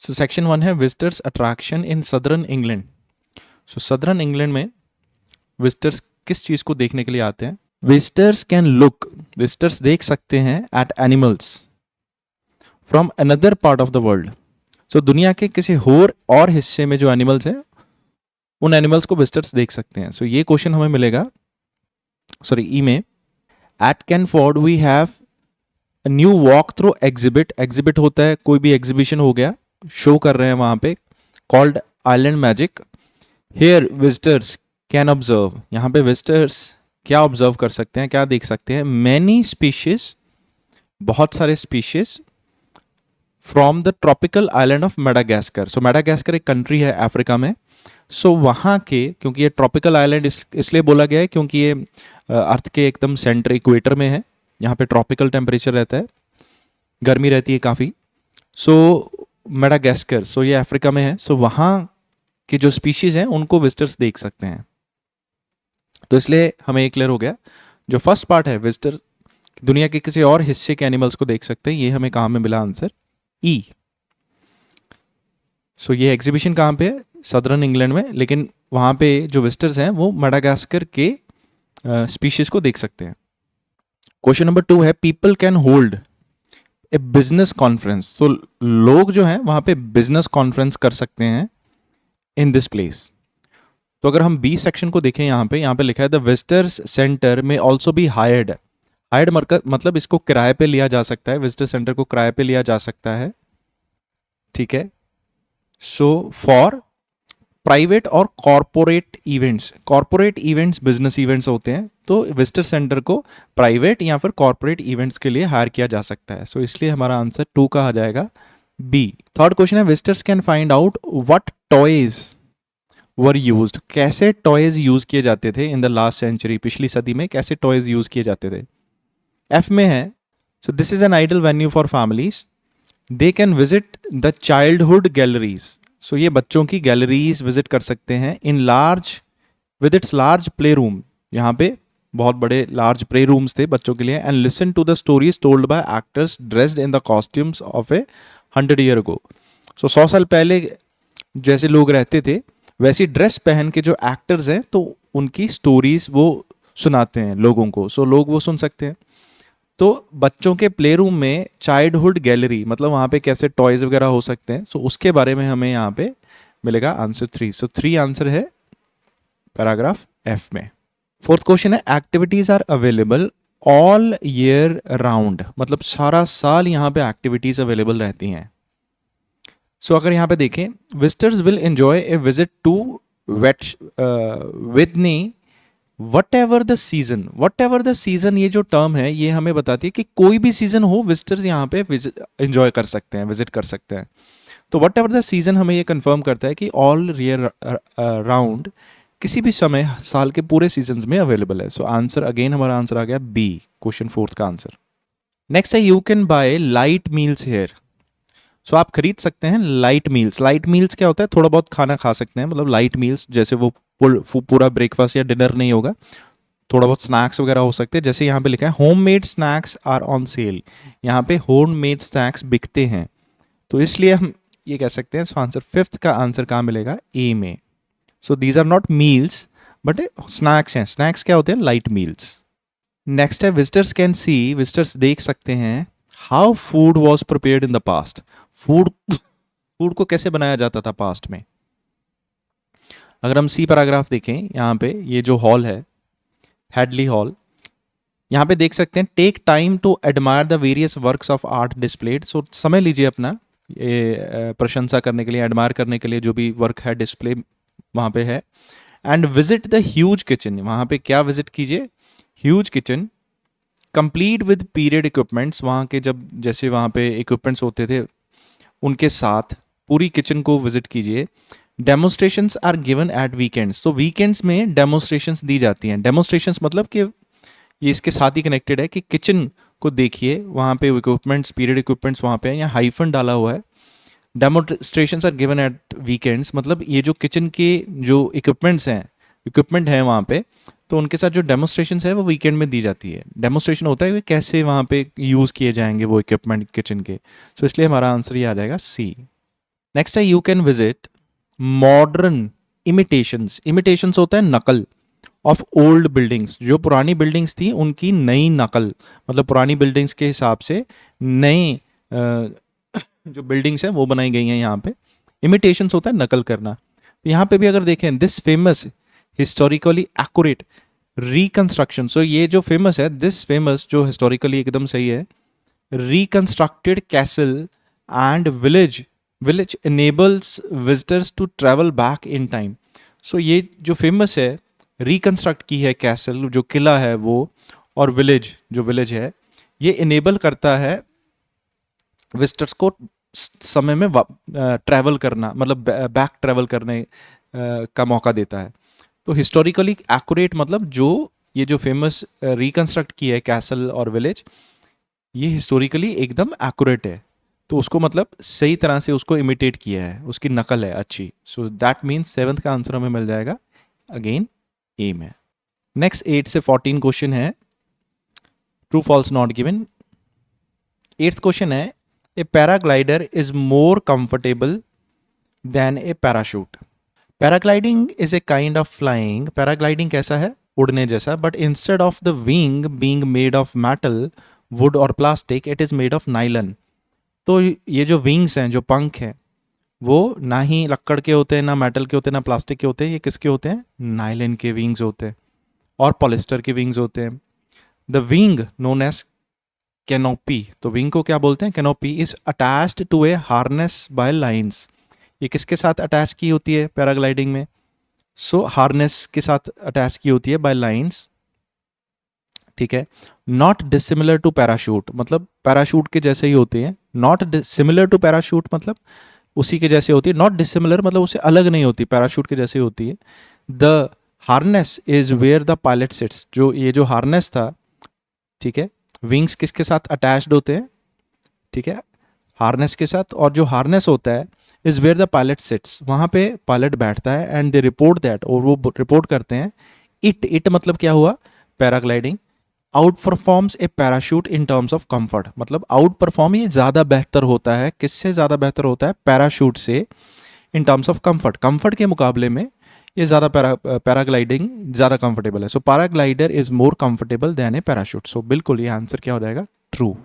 So section 1 है visitors attraction in southern England. So southern England में visitors किस चीज़ को देखने के लिए आते हैं? विजिटर्स देख सकते हैं at animals from another part of the world. So दुनिया के किसी और हिस्से में जो एनिमल्स हैं उन एनिमल्स को विजिटर्स देख सकते हैं। सो ये क्वेश्चन हमें मिलेगा ई में। At Canford we have new walk through exhibit. Exhibit होता है कोई भी एग्जीबिशन हो गया, शो कर रहे हैं वहां पे, called island magic. Here visitors can observe, यहाँ पे विजिटर्स क्या ऑब्जर्व कर सकते हैं, क्या देख सकते हैं? मैनी स्पीशीज, बहुत सारे species from the tropical island of Madagascar. So Madagascar एक कंट्री है अफ्रीका में। सो वहाँ के, क्योंकि ये ट्रॉपिकल आइलैंड इसलिए बोला गया है क्योंकि ये अर्थ के एकदम सेंटर इक्वेटर में है, यहाँ पे ट्रॉपिकल टेम्परेचर रहता है, गर्मी रहती है काफ़ी। सो मेडागास्कर, सो ये अफ्रीका में है। सो वहाँ के जो स्पीशीज़ हैं उनको विजिटर्स देख सकते हैं। तो इसलिए हमें ये क्लियर हो गया, जो फर्स्ट पार्ट है विजिटर दुनिया के किसी और हिस्से के एनिमल्स को देख सकते हैं, ये हमें कहाँ में मिला? आंसर ई। सो ये एग्जीबिशन कहाँ पे है? सदर्न इंग्लैंड में, लेकिन वहाँ पे जो विजिटर्स हैं वो मेडागास्कर के स्पीशीज को देख सकते हैं। क्वेश्चन नंबर 2 है people can hold a business conference. तो लोग जो हैं वहाँ पे बिजनेस कॉन्फ्रेंस कर सकते हैं इन दिस प्लेस। तो अगर हम बी सेक्शन को देखें, यहाँ पे लिखा है द विजिटर्स सेंटर में ऑल्सो बी हायर्ड। हायर्ड मतलब इसको किराए पे लिया जा सकता है, विजिटर सेंटर को किराए पे लिया जा सकता है, ठीक है। सो फॉर प्राइवेट और कॉरपोरेट इवेंट्स बिजनेस इवेंट्स होते हैं, तो विजिटर सेंटर को प्राइवेट या फिर कॉरपोरेट इवेंट्स के लिए हायर किया जा सकता है। सो इसलिए हमारा आंसर 2 का आ जाएगा बी। थर्ड क्वेश्चन है visitors can find out what toys were used. कैसे टॉयज यूज किए जाते थे इन द लास्ट सेंचुरी, पिछली सदी में कैसे टॉयज यूज किए जाते थे? एफ में है so this is an ideal venue for families, they can visit the childhood galleries. So ये बच्चों की गैलरीज विजिट कर सकते हैं in with its large play room. यहाँ पे बहुत बड़े लार्ज प्ले रूम्स थे बच्चों के लिए। And listen to the stories told by actors dressed in the costumes of a 100 year ago. So 100 साल पहले जैसे लोग रहते थे वैसी ड्रेस पहन के जो एक्टर्स हैं तो उनकी स्टोरीज वो सुनाते हैं लोगों को। सो लोग वो सुन सकते हैं। तो बच्चों के प्ले रूम में चाइल्डहुड गैलरी मतलब वहाँ पे कैसे टॉयज वगैरह हो सकते हैं, सो उसके बारे में हमें यहाँ पे मिलेगा आंसर 3। सो 3 आंसर है पैराग्राफ एफ में। फोर्थ क्वेश्चन है activities are available all year round, मतलब सारा साल यहाँ पे एक्टिविटीज अवेलेबल रहती हैं। सो अगर यहाँ पे देखें visitors will enjoy a visit to Whitney whatever the season, ये जो टर्म है ये हमें बताती है कि कोई भी सीजन हो विजिटर्स यहाँ पे एंजॉय कर सकते हैं, विजिट कर सकते हैं। तो वट एवर द सीजन हमें ये कंफर्म करता है कि ऑल ईयर राउंड किसी भी समय साल के पूरे सीजन्स में अवेलेबल है। सो आंसर अगेन हमारा आंसर आ गया बी, क्वेश्चन 4 का आंसर। नेक्स्ट है you can buy light meals here. So आप खरीद सकते हैं लाइट मील्स। लाइट मील्स क्या होता है? थोड़ा बहुत खाना खा सकते हैं, मतलब लाइट मील्स जैसे वो पूरा ब्रेकफास्ट या डिनर नहीं होगा, थोड़ा बहुत स्नैक्स वगैरह हो सकते हैं। जैसे यहाँ पे लिखा है home made snacks are on sale, यहाँ पे होम मेड स्नैक्स बिकते हैं, तो इसलिए हम ये कह सकते हैं। सो आंसर 5th का आंसर कहाँ मिलेगा? ए में। So these are not meals but snacks हैं। स्नैक्स क्या होते हैं? Light meals. नेक्स्ट है विजिटर्स कैन सी, विजिटर्स देख सकते हैं how food was prepared in the past. Food को कैसे बनाया जाता था पास्ट में। अगर हम सी पैराग्राफ देखें, यहाँ पे ये जो हॉल है हेडली हॉल, यहाँ पे देख सकते हैं take time to admire the various works of art displayed. So समय लीजिए अपना ये प्रशंसा करने के लिए, एडमायर करने के लिए जो भी वर्क है डिस्प्ले वहाँ पे है। And visit the huge kitchen, वहाँ पे क्या विजिट कीजिए? Huge kitchen complete with period equipments, वहाँ के जब जैसे वहाँ पे इक्विपमेंट्स होते थे उनके साथ पूरी किचन को विजिट कीजिए। Demonstrations are given at weekends, तो वीकेंड्स में डेमोन्स्ट्रेशंस दी जाती हैं। डेमोन्स्ट्रेशंस मतलब कि ये इसके साथ ही कनेक्टेड है कि किचन को देखिए, वहाँ पे इक्विपमेंट्स, पीरियड इक्विपमेंट्स वहाँ पे हैं, यहाँ हाइफन डाला हुआ है। Demonstrations are given at weekends मतलब ये जो किचन के जो इक्विपमेंट हैं वहाँ पे, तो उनके साथ जो डेमोन्स्ट्रेशंस है वो वीकेंड में दी जाती है। डेमोन्स्ट्रेशन होता है कि कैसे वहाँ पे यूज़ किए जाएंगे वो इक्विपमेंट किचन के। सो इसलिए हमारा आंसर ये आ जाएगा सी। नेक्स्ट है you can visit modern imitations. Imitations होता है नकल ऑफ ओल्ड बिल्डिंग्स, जो पुरानी बिल्डिंग्स थी उनकी नई नकल, मतलब पुरानी बिल्डिंग्स के हिसाब से नए जो बिल्डिंग्स हैं वो बनाई गई हैं यहाँ पे। इमिटेशंस होता है नकल करना। तो यहाँ पे भी अगर देखें this famous historically accurate reconstruction, so ये जो फेमस है, दिस फेमस जो हिस्टोरिकली एकदम सही है, reconstructed castle and village enables visitors to travel back in time। सो ये जो फेमस है, रिकंस्ट्रक्ट की है कैसल जो किला है वो, और विलेज जो विलेज है, ये इनेबल करता है विजिटर्स को समय में ट्रैवल करना, मतलब बैक ट्रैवल करने का मौका देता है। तो हिस्टोरिकली एक्यूरेट मतलब जो ये जो फेमस रिकंस्ट्रक्ट की है कैसल और विलेज, ये हिस्टोरिकली एकदम एक्यूरेट है, तो उसको मतलब सही तरह से उसको इमिटेट किया है, उसकी नकल है अच्छी। सो दैट मीन्स 7th का आंसर हमें मिल जाएगा अगेन ए में। नेक्स्ट 8 से 14 क्वेश्चन है, true false not given. 8th question है a paraglider is more comfortable than a parachute. Paragliding is a kind of flying. Paragliding कैसा है, उड़ने जैसा, but instead of the wing being made of metal, wood और plastic, it is made of nylon. तो ये जो wings हैं, जो पंख हैं, वो ना ही लक्कड़ के होते हैं, ना मेटल के होते हैं, ना प्लास्टिक के होते हैं, ये किसके होते हैं, नाइलन के विंग्स होते हैं और पॉलिस्टर के विंग्स होते हैं। The wing known as canopy, तो विंग को क्या बोलते हैं, canopy, is attached to a harness by lines. ये किसके साथ अटैच की होती है पैराग्लाइडिंग में, सो हार्नेस के साथ अटैच की होती है बाय लाइन्स, ठीक है। नॉट डिसिमिलर टू पैराशूट, मतलब पैराशूट के जैसे ही होते हैं। नॉट सिमिलर टू पैराशूट मतलब उसी के जैसे होती है, नॉट डिसिमिलर मतलब उससे अलग नहीं होती, पैराशूट के जैसे होती है। The harness is where the pilot sits, जो ये जो हार्नेस था, ठीक है, विंग्स किसके साथ अटैच्ड होते हैं, ठीक है, हार्नेस के साथ, और जो हार्नेस होता है is where the pilot sits, वहाँ पे पायलट बैठता है, एंड दे रिपोर्ट दैट, और वो रिपोर्ट करते हैं, इट मतलब क्या हुआ, paragliding out performs A parachute in terms of comfort, मतलब आउट परफॉर्म ये ज़्यादा बेहतर होता है, किससे ज़्यादा बेहतर होता है, पैराशूट से, in terms of comfort, comfort के मुकाबले में ये ज़्यादा पैराग्लाइडिंग ज़्यादा कंफर्टेबल है। So paraglider is more comfortable than a parachute. So बिल्कुल ये आंसर क्या हो जाएगा, ट्रू।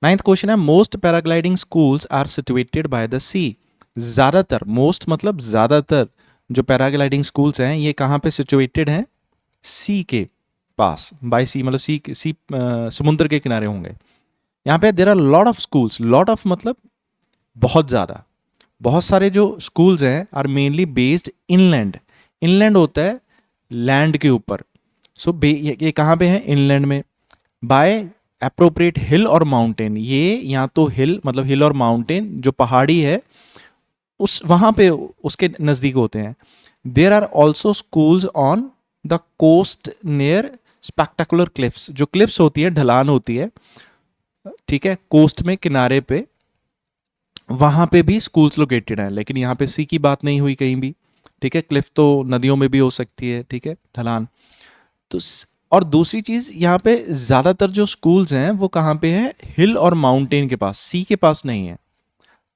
9th क्वेश्चन है most paragliding schools are situated by the sea. ज़्यादातर, मोस्ट मतलब ज़्यादातर जो पैराग्लाइडिंग स्कूल्स हैं ये कहाँ पे सिचुएटेड हैं, सी के पास, बाय सी मतलब सी समुद्र के किनारे होंगे। यहाँ पे there are lot of schools, lot of मतलब बहुत ज़्यादा, बहुत सारे जो स्कूल्स हैं are mainly based inland. Inland होता है लैंड के ऊपर, सो ये कहाँ पे है, इनलैंड में, बाय अप्रोप्रिएट हिल और माउंटेन, ये या तो हिल मतलब हिल और माउंटेन जो पहाड़ी है उस वहाँ पे उसके नज़दीक होते हैं। There are also schools on the coast near spectacular cliffs, जो क्लिफ्स होती है, ढलान होती है, ठीक है, कोस्ट में किनारे पे, वहाँ पे भी स्कूल्स लोकेटेड हैं, लेकिन यहाँ पे सी की बात नहीं हुई कहीं भी, ठीक है। क्लिफ तो नदियों में भी हो सकती है, ठीक है, ढलान। तो और दूसरी चीज़ यहाँ पे ज़्यादातर जो स्कूल्स हैं वो कहाँ पे हैं, हिल और माउंटेन के पास, सी के पास नहीं है,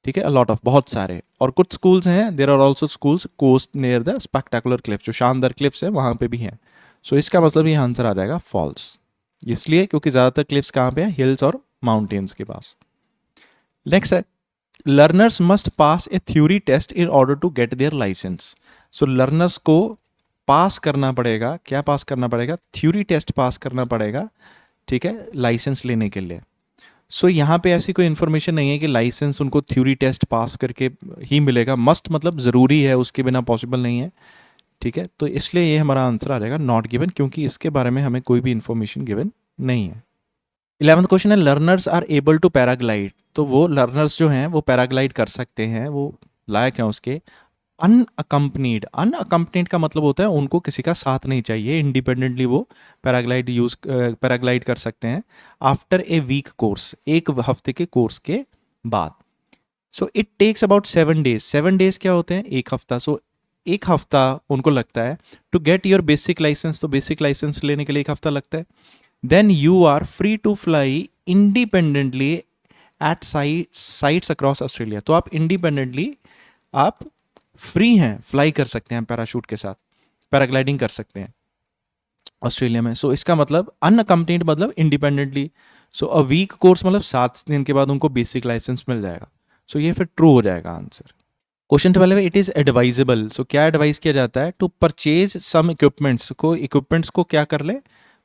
ठीक है, अलॉट ऑफ बहुत सारे। और कुछ स्कूल्स हैं, there are also schools coast near the spectacular cliff, जो शानदार क्लिफ्स हैं वहाँ पे भी हैं। सो इसका मतलब ये आंसर आ जाएगा फॉल्स, इसलिए क्योंकि ज़्यादातर क्लिफ्स कहाँ पे हैं, हिल्स और माउंटेन्स के पास। नेक्स्ट है learners must pass a theory test in order to get their licence. So learners को पास करना पड़ेगा, क्या पास करना पड़ेगा, थ्योरी टेस्ट पास करना पड़ेगा, ठीक है, लाइसेंस लेने के लिए। सो यहाँ पे ऐसी कोई इन्फॉर्मेशन नहीं है कि लाइसेंस उनको थ्योरी टेस्ट पास करके ही मिलेगा, मस्ट मतलब ज़रूरी है, उसके बिना पॉसिबल नहीं है, ठीक है। तो इसलिए ये हमारा आंसर आ जाएगा नॉट गिवन, क्योंकि इसके बारे में हमें कोई भी इन्फॉर्मेशन गिवन नहीं है। 11th क्वेश्चन है learners are able to paraglide, तो वो लर्नर्स जो हैं वो पैराग्लाइड कर सकते हैं, वो लायक हैं उसके। अनअकम्पनीड, अनअकम्पनीड का मतलब होता है उनको किसी का साथ नहीं चाहिए, इंडिपेंडेंटली वो पैराग्लाइड कर सकते हैं आफ्टर ए वीक कोर्स, एक हफ्ते के कोर्स के बाद। So it takes about 7 days, 7 days क्या होते हैं, एक हफ्ता। सो एक हफ्ता उनको लगता है to get your basic licence, तो बेसिक लाइसेंस लेने के लिए एक हफ्ता लगता है। Then you are free to fly independently at sites across Australia. तो आप इंडिपेंडेंटली आप फ्री हैं, फ्लाई कर सकते हैं पैराशूट के साथ, पैराग्लाइडिंग कर सकते हैं ऑस्ट्रेलिया में। सो इसका मतलब अनअकम्पनीड मतलब independently. So a week course मतलब 7 दिन के बाद उनको बेसिक लाइसेंस मिल जाएगा। सो ये फिर ट्रू हो जाएगा आंसर। क्वेश्चन 12 है, इट इज़ एडवाइजेबल। सो क्या एडवाइस किया जाता है? टू परचेज सम इक्विपमेंट्स को क्या कर लें?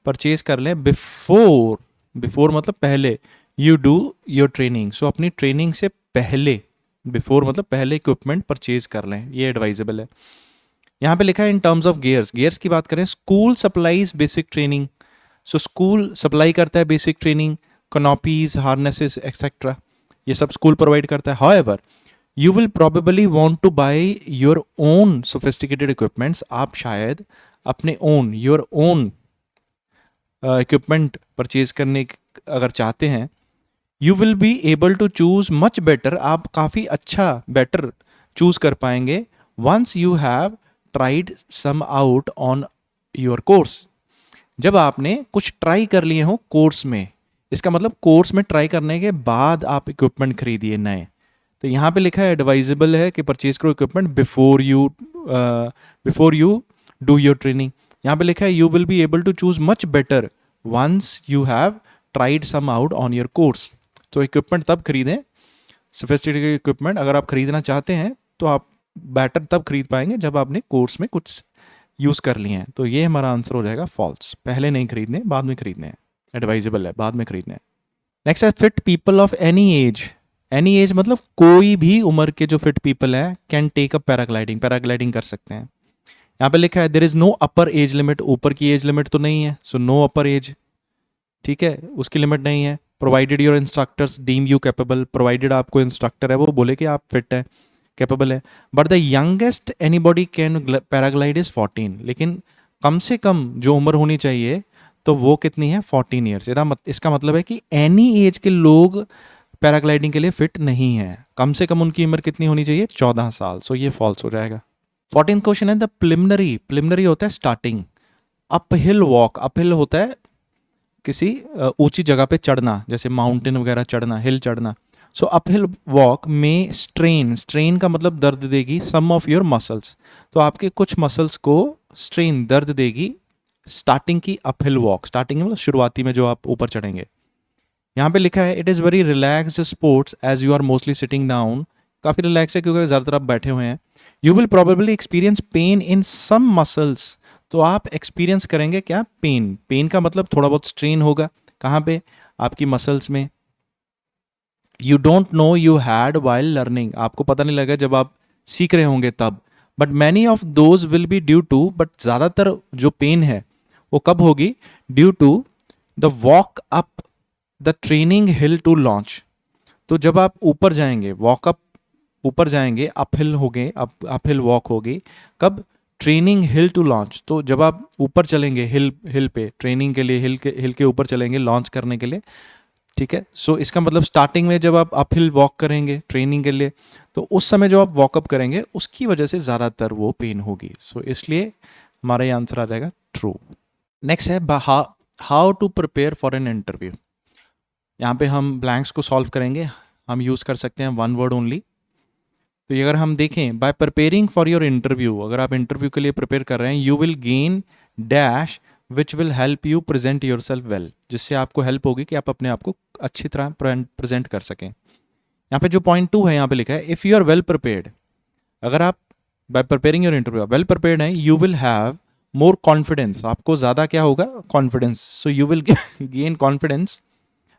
परचेज कर लें बिफोर मतलब पहले, यू डू योर ट्रेनिंग। सो अपनी ट्रेनिंग से पहले, बिफोर मतलब पहले इक्विपमेंट परचेज कर लें, ये एडवाइजेबल है। यहाँ पे लिखा है इन टर्म्स ऑफ गियर्स की बात करें, school supplies basic training. So school supply करता है basic training, canopies, harnesses etcetera, ये सब स्कूल प्रोवाइड करता है। However you will probably want to buy your own sophisticated equipments. आप शायद अपने योर ओन इक्विपमेंट परचेज करने अगर चाहते हैं, you will be able to choose much better. आप काफ़ी अच्छा बेटर चूज कर पाएंगे once you have tried some out on your course. जब आपने कुछ ट्राई कर लिए हो कोर्स में, इसका मतलब कोर्स में ट्राई करने के बाद आप इक्विपमेंट खरीदिए नए। तो यहाँ पे लिखा है एडवाइजेबल है कि परचेज करो equipment before you do your training. यहाँ पे लिखा है you will be able to choose much better once you have tried some out on your course. तो इक्विपमेंट तब खरीदें, सोफिस्टिकेटेड इक्विपमेंट अगर आप खरीदना चाहते हैं तो आप बेटर तब खरीद पाएंगे जब आपने कोर्स में कुछ यूज़ कर लिए हैं। तो ये हमारा आंसर हो जाएगा फॉल्स। पहले नहीं खरीदने, बाद में खरीदने हैं। एडवाइजेबल है, बाद में खरीदने हैं। नेक्स्ट है fit people of any age. Any age मतलब कोई भी उम्र के जो फिट पीपल हैं कैन टेक अप पैराग्लाइडिंग कर सकते हैं। यहाँ पे लिखा है there is no upper age limit. ऊपर की एज लिमिट तो नहीं है, सो नो अपर एज, ठीक है, उसकी लिमिट नहीं है। Provided your instructors deem you capable. Provided आपको इंस्ट्रक्टर है वो बोले कि आप फिट हैं, कैपेबल है। But the youngest anybody can paraglide is 14। लेकिन कम से कम जो उम्र होनी चाहिए तो वो कितनी है? 14 ईयर्स। इसका मतलब है कि एनी एज के लोग पैराग्लाइडिंग के लिए फिट नहीं है। कम से कम उनकी उम्र कितनी होनी चाहिए? 14 साल। सो ये फॉल्स हो जाएगा। 14th क्वेश्चन है द प्रिलिमिनरी होता है स्टार्टिंग। अपहिल वॉक, अपहिल होता है किसी ऊंची जगह पे चढ़ना, जैसे माउंटेन वगैरह चढ़ना, हिल चढ़ना। सो अपहिल वॉक में स्ट्रेन का मतलब दर्द देगी सम ऑफ योर मसल्स। तो आपके कुछ मसल्स को स्ट्रेन, दर्द देगी स्टार्टिंग की अपहिल वॉक। स्टार्टिंग मतलब शुरुआती में जो आप ऊपर चढ़ेंगे। यहाँ पे लिखा है it is very relaxed sports as you are mostly sitting down. काफ़ी रिलैक्स है क्योंकि ज़्यादातर आप बैठे हुए हैं। You will probably experience pain in some muscles. तो आप एक्सपीरियंस करेंगे क्या? पेन का मतलब थोड़ा बहुत स्ट्रेन होगा। कहाँ पे? आपकी मसल्स में। You don't know you had while learning. आपको पता नहीं लगा जब आप सीख रहे होंगे तब। But many of those will be due to, बट ज़्यादातर जो पेन है वो कब होगी? Due to the walk up the training hill to launch. तो जब आप ऊपर जाएंगे, वॉकअप ऊपर जाएंगे, अपहिल हो गए, अपहिल वॉक होगी कब? Training hill to launch. तो जब आप ऊपर चलेंगे हिल पे ट्रेनिंग के लिए, हिल के ऊपर चलेंगे लॉन्च करने के लिए, ठीक है। सो इसका मतलब स्टार्टिंग में जब आप अपहिल वॉक करेंगे ट्रेनिंग के लिए, तो उस समय जो आप वॉकअप करेंगे उसकी वजह से ज़्यादातर वो पेन होगी। सो इसलिए हमारा ये आंसर आ जाएगा ट्रू। नेक्स्ट है how to prepare for an interview. यहाँ पे हम ब्लैंक्स को सॉल्व करेंगे। हम यूज़ कर सकते हैं वन वर्ड ओनली। तो ये अगर हम देखें, bye preparing for your interview, अगर आप इंटरव्यू के लिए प्रिपेयर कर रहे हैं, you will gain dash which will help you present your self well. जिससे आपको हेल्प होगी कि आप अपने आप को अच्छी तरह प्रेजेंट कर सकें। यहाँ पे जो पॉइंट 2 है यहाँ पे लिखा है if you are well prepared. अगर आप by preparing your interview well prepared हैं, you will have more confidence. आपको ज़्यादा क्या होगा? Confidence. So you will gain confidence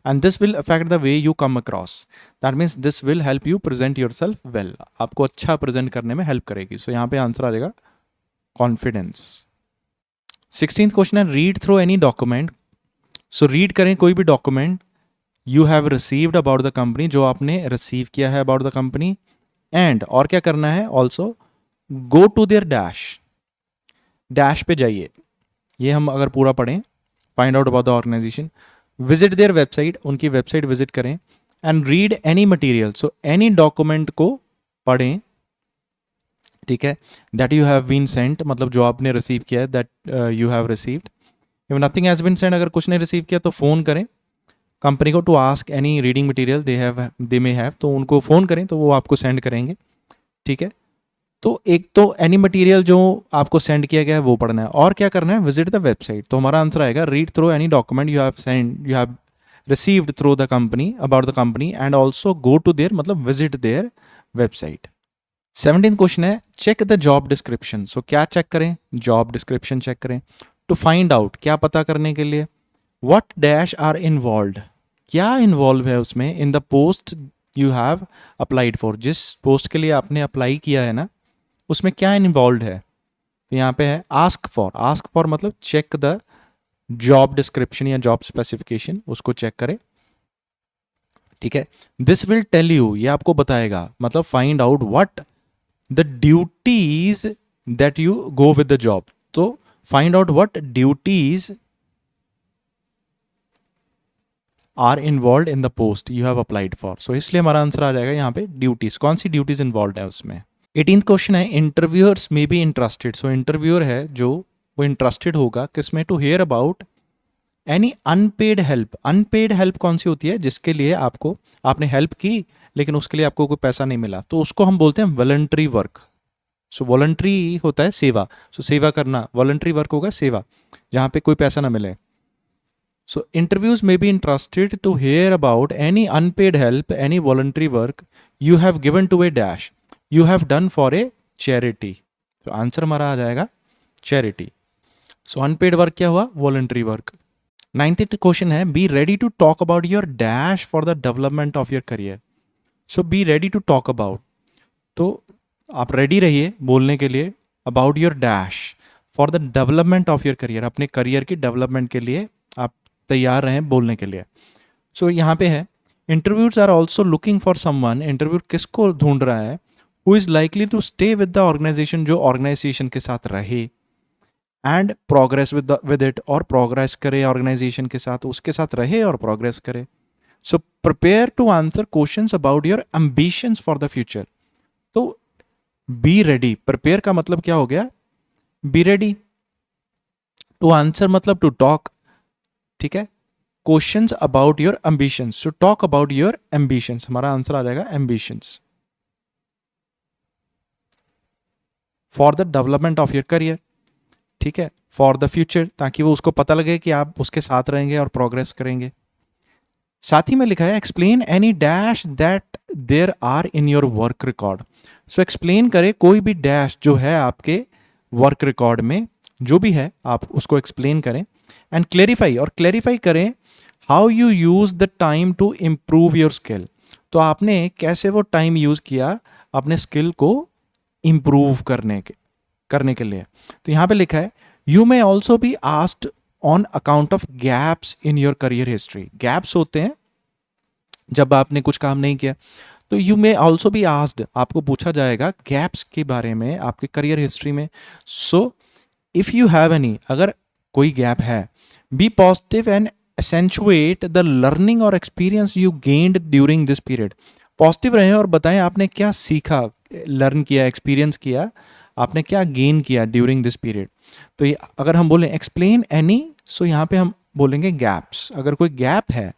and this will affect the way you come across. That means this will help you present yourself well. आपको अच्छा present करने में help करेगी। सो यहाँ पे आंसर आ जाएगा कॉन्फिडेंस। 16th क्वेश्चन है read through any document. So read करें कोई भी document you have received about the company, जो आपने रिसीव किया है अबाउट द कंपनी। एंड और क्या करना है? Also go to their dash पे जाइए। ये हम अगर पूरा पढ़ें, find out about the organisation, visit their website, उनकी वेबसाइट विजिट करें। And read any material. So any document को पढ़ें, ठीक है, that you have been sent, मतलब जो आपने रिसीव किया है, that you have received. If nothing has been sent, अगर कुछ नहीं रिसीव किया तो फ़ोन करें कंपनी को to ask any reading material they may have, तो उनको फ़ोन करें तो वो आपको सेंड करेंगे, ठीक है। तो एक तो एनी मटेरियल जो आपको सेंड किया गया है वो पढ़ना है, और क्या करना है, विजिट द वेबसाइट। तो हमारा आंसर आएगा read through any document you have received through the company about the company and also go to their, मतलब विजिट देयर वेबसाइट। 17 क्वेश्चन है check the job description. So क्या check करें, job description check करें। To find out, क्या पता करने के लिए। व्हाट डैश आर इन्वॉल्व, क्या इन्वॉल्व है उसमें, in the post you have applied for, जिस पोस्ट के लिए आपने अप्लाई किया है ना उसमें क्या इन्वॉल्व है। तो यहाँ पे है आस्क फॉर मतलब चेक द जॉब डिस्क्रिप्शन या जॉब स्पेसिफिकेशन, उसको चेक करें, ठीक है। दिस विल टेल यू, ये आपको बताएगा, मतलब find out what the duties that you go with the job. तो find out what duties are involve in the post you have applied for. So इसलिए हमारा आंसर आ जाएगा यहाँ पे ड्यूटीज, कौन सी ड्यूटीज इन्वॉल्व है उसमें। 18th क्वेश्चन है interviewers may be interested. So interviewer है जो वो इंटरेस्टेड होगा किसमें, to hear about any unpaid help. Unpaid help कौन सी होती है, जिसके लिए आपने हेल्प की लेकिन उसके लिए आपको कोई पैसा नहीं मिला, तो उसको हम बोलते हैं वॉलंटरी वर्क। सो वॉलंटरी होता है सेवा, सो सेवा करना, वॉलंटरी वर्क होगा सेवा, जहाँ पे कोई पैसा ना मिले। सो इंटरव्यूज में be interested to hear about any unpaid help any voluntary work you have given to a dash you have done for a charity. तो आंसर हमारा आ जाएगा चैरिटी। सो अनपेड वर्क क्या हुआ, वॉलंटरी वर्क। 19th क्वेश्चन है be ready to talk about your dash for the development of your career. So be ready to talk about, तो आप ready रहिए बोलने के लिए about your dash for the development of your career, अपने career की development के लिए आप तैयार रहें बोलने के लिए। सो यहाँ पे है interviews are also looking for someone, interview किसको ढूंढ रहा है, who is likely to stay with the organisation, जो ऑर्गेनाइजेशन के साथ रहे, एंड प्रोग्रेस विद इट, और प्रोग्रेस करे ऑर्गेनाइजेशन के साथ, उसके साथ रहे और प्रोग्रेस करे। So prepare to answer questions about your ambitions for the future. तो बी रेडी, प्रिपेयर का मतलब क्या हो गया, बी रेडी, टू आंसर मतलब टू टॉक, ठीक है। Questions about your ambitions, to talk about your ambitions, हमारा आंसर आ जाएगा ambitions for the development of your career, ठीक है, फॉर द फ्यूचर, ताकि वो उसको पता लगे कि आप उसके साथ रहेंगे और प्रोग्रेस करेंगे। साथ ही में लिखा है explain any dash that there are in your work record. So explain करें कोई भी डैश जो है आपके वर्क रिकॉर्ड में, जो भी है आप उसको एक्सप्लेन करें, एंड क्लेरिफाई, और क्लेरिफाई करें how you use the time to improve your skill. तो आपने कैसे वो टाइम यूज किया अपने स्किल को इम्प्रूव करने के लिए। तो यहाँ पे लिखा है you may also be asked on account of gaps in your career history. Gaps होते हैं जब आपने कुछ काम नहीं किया, तो you may also be asked, आपको पूछा जाएगा गैप्स के बारे में आपके करियर हिस्ट्री में। So if you have any, अगर कोई गैप है, be positive and accentuate the learning और experience you gained during this period. Positive रहें और बताएं आपने क्या सीखा, लर्न किया, एक्सपीरियंस किया, आपने क्या गेन किया ड्यूरिंग दिस पीरियड। तो ये अगर हम बोलें एक्सप्लेन एनी, सो यहाँ पे हम बोलेंगे गैप्स, अगर कोई गैप है,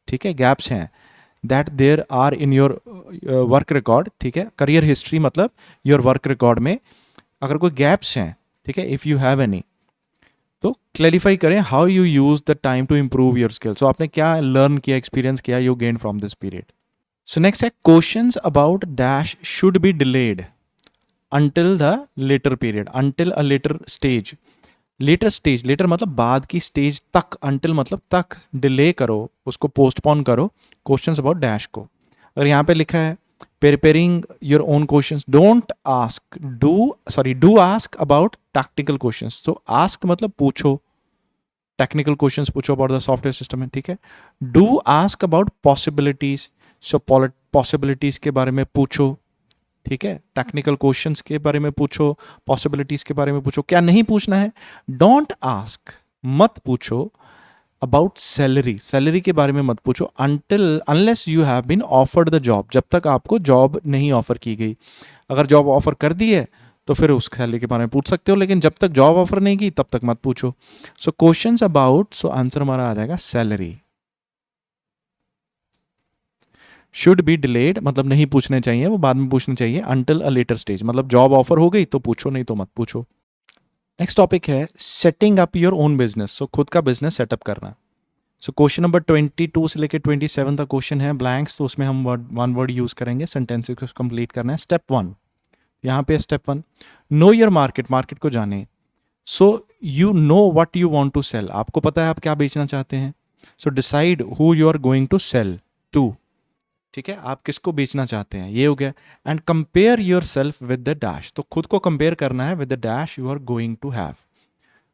ठीक है, गैप्स हैं that there are in your work record, ठीक है, करियर हिस्ट्री मतलब योर वर्क रिकॉर्ड में अगर कोई गैप्स हैं, ठीक है, इफ़ यू हैव एनी, तो क्लैरिफाई करें how you use the time to improve your skill. So आपने क्या लर्न किया, एक्सपीरियंस किया, you gain from this period. So next है questions about dash should be delayed until the later period, until a later stage, later stage, later मतलब बाद की stage तक, until मतलब तक, डिले करो, उसको पोस्टपोन करो क्वेश्चंस अबाउट डैश को। अगर यहाँ पे लिखा है preparing your own questions, don't ask, do ask about tactical questions। तो ask मतलब पूछो, टेक्निकल क्वेश्चंस पूछो अबाउट द सॉफ्टवेयर सिस्टम है, ठीक है। Do ask about possibilities, so possibilities के बारे में पूछो, ठीक है, टेक्निकल क्वेश्चंस के बारे में पूछो, पॉसिबिलिटीज के बारे में पूछो। क्या नहीं पूछना है, डोंट आस्क, मत पूछो अबाउट सैलरी, सैलरी के बारे में मत पूछो, until unless you have been offered the job, जब तक आपको जॉब नहीं ऑफर की गई। अगर जॉब ऑफर कर दी है तो फिर उस सैलरी के बारे में पूछ सकते हो, लेकिन जब तक जॉब ऑफर नहीं की तब तक मत पूछो। सो क्वेश्चंस अबाउट, सो आंसर हमारा आ जाएगा सैलरी। शुड बी डिलेड मतलब नहीं पूछने चाहिए, वो बाद में पूछने चाहिए, अंटिल अ लेटर स्टेज मतलब जॉब ऑफर हो गई तो पूछो, नहीं तो मत पूछो। नेक्स्ट टॉपिक है setting up your own business, so खुद का बिजनेस सेटअप करना। सो क्वेश्चन नंबर 22 से लेकर 27 तक क्वेश्चन है ब्लैंक्स, तो उसमें हम वन वर्ड यूज करेंगे, सेंटेंसेस को कंप्लीट करना है। स्टेप 1, यहाँ पे step 1, know your market, market को जाने। So you know what you want to sell, आपको पता है आप क्या बेचना चाहते हैं। So decide who you are going to sell to, ठीक है, आप किसको बेचना चाहते हैं, ये हो गया। And compare yourself with the dash, तो खुद को कंपेयर करना है with the dash you are going to have.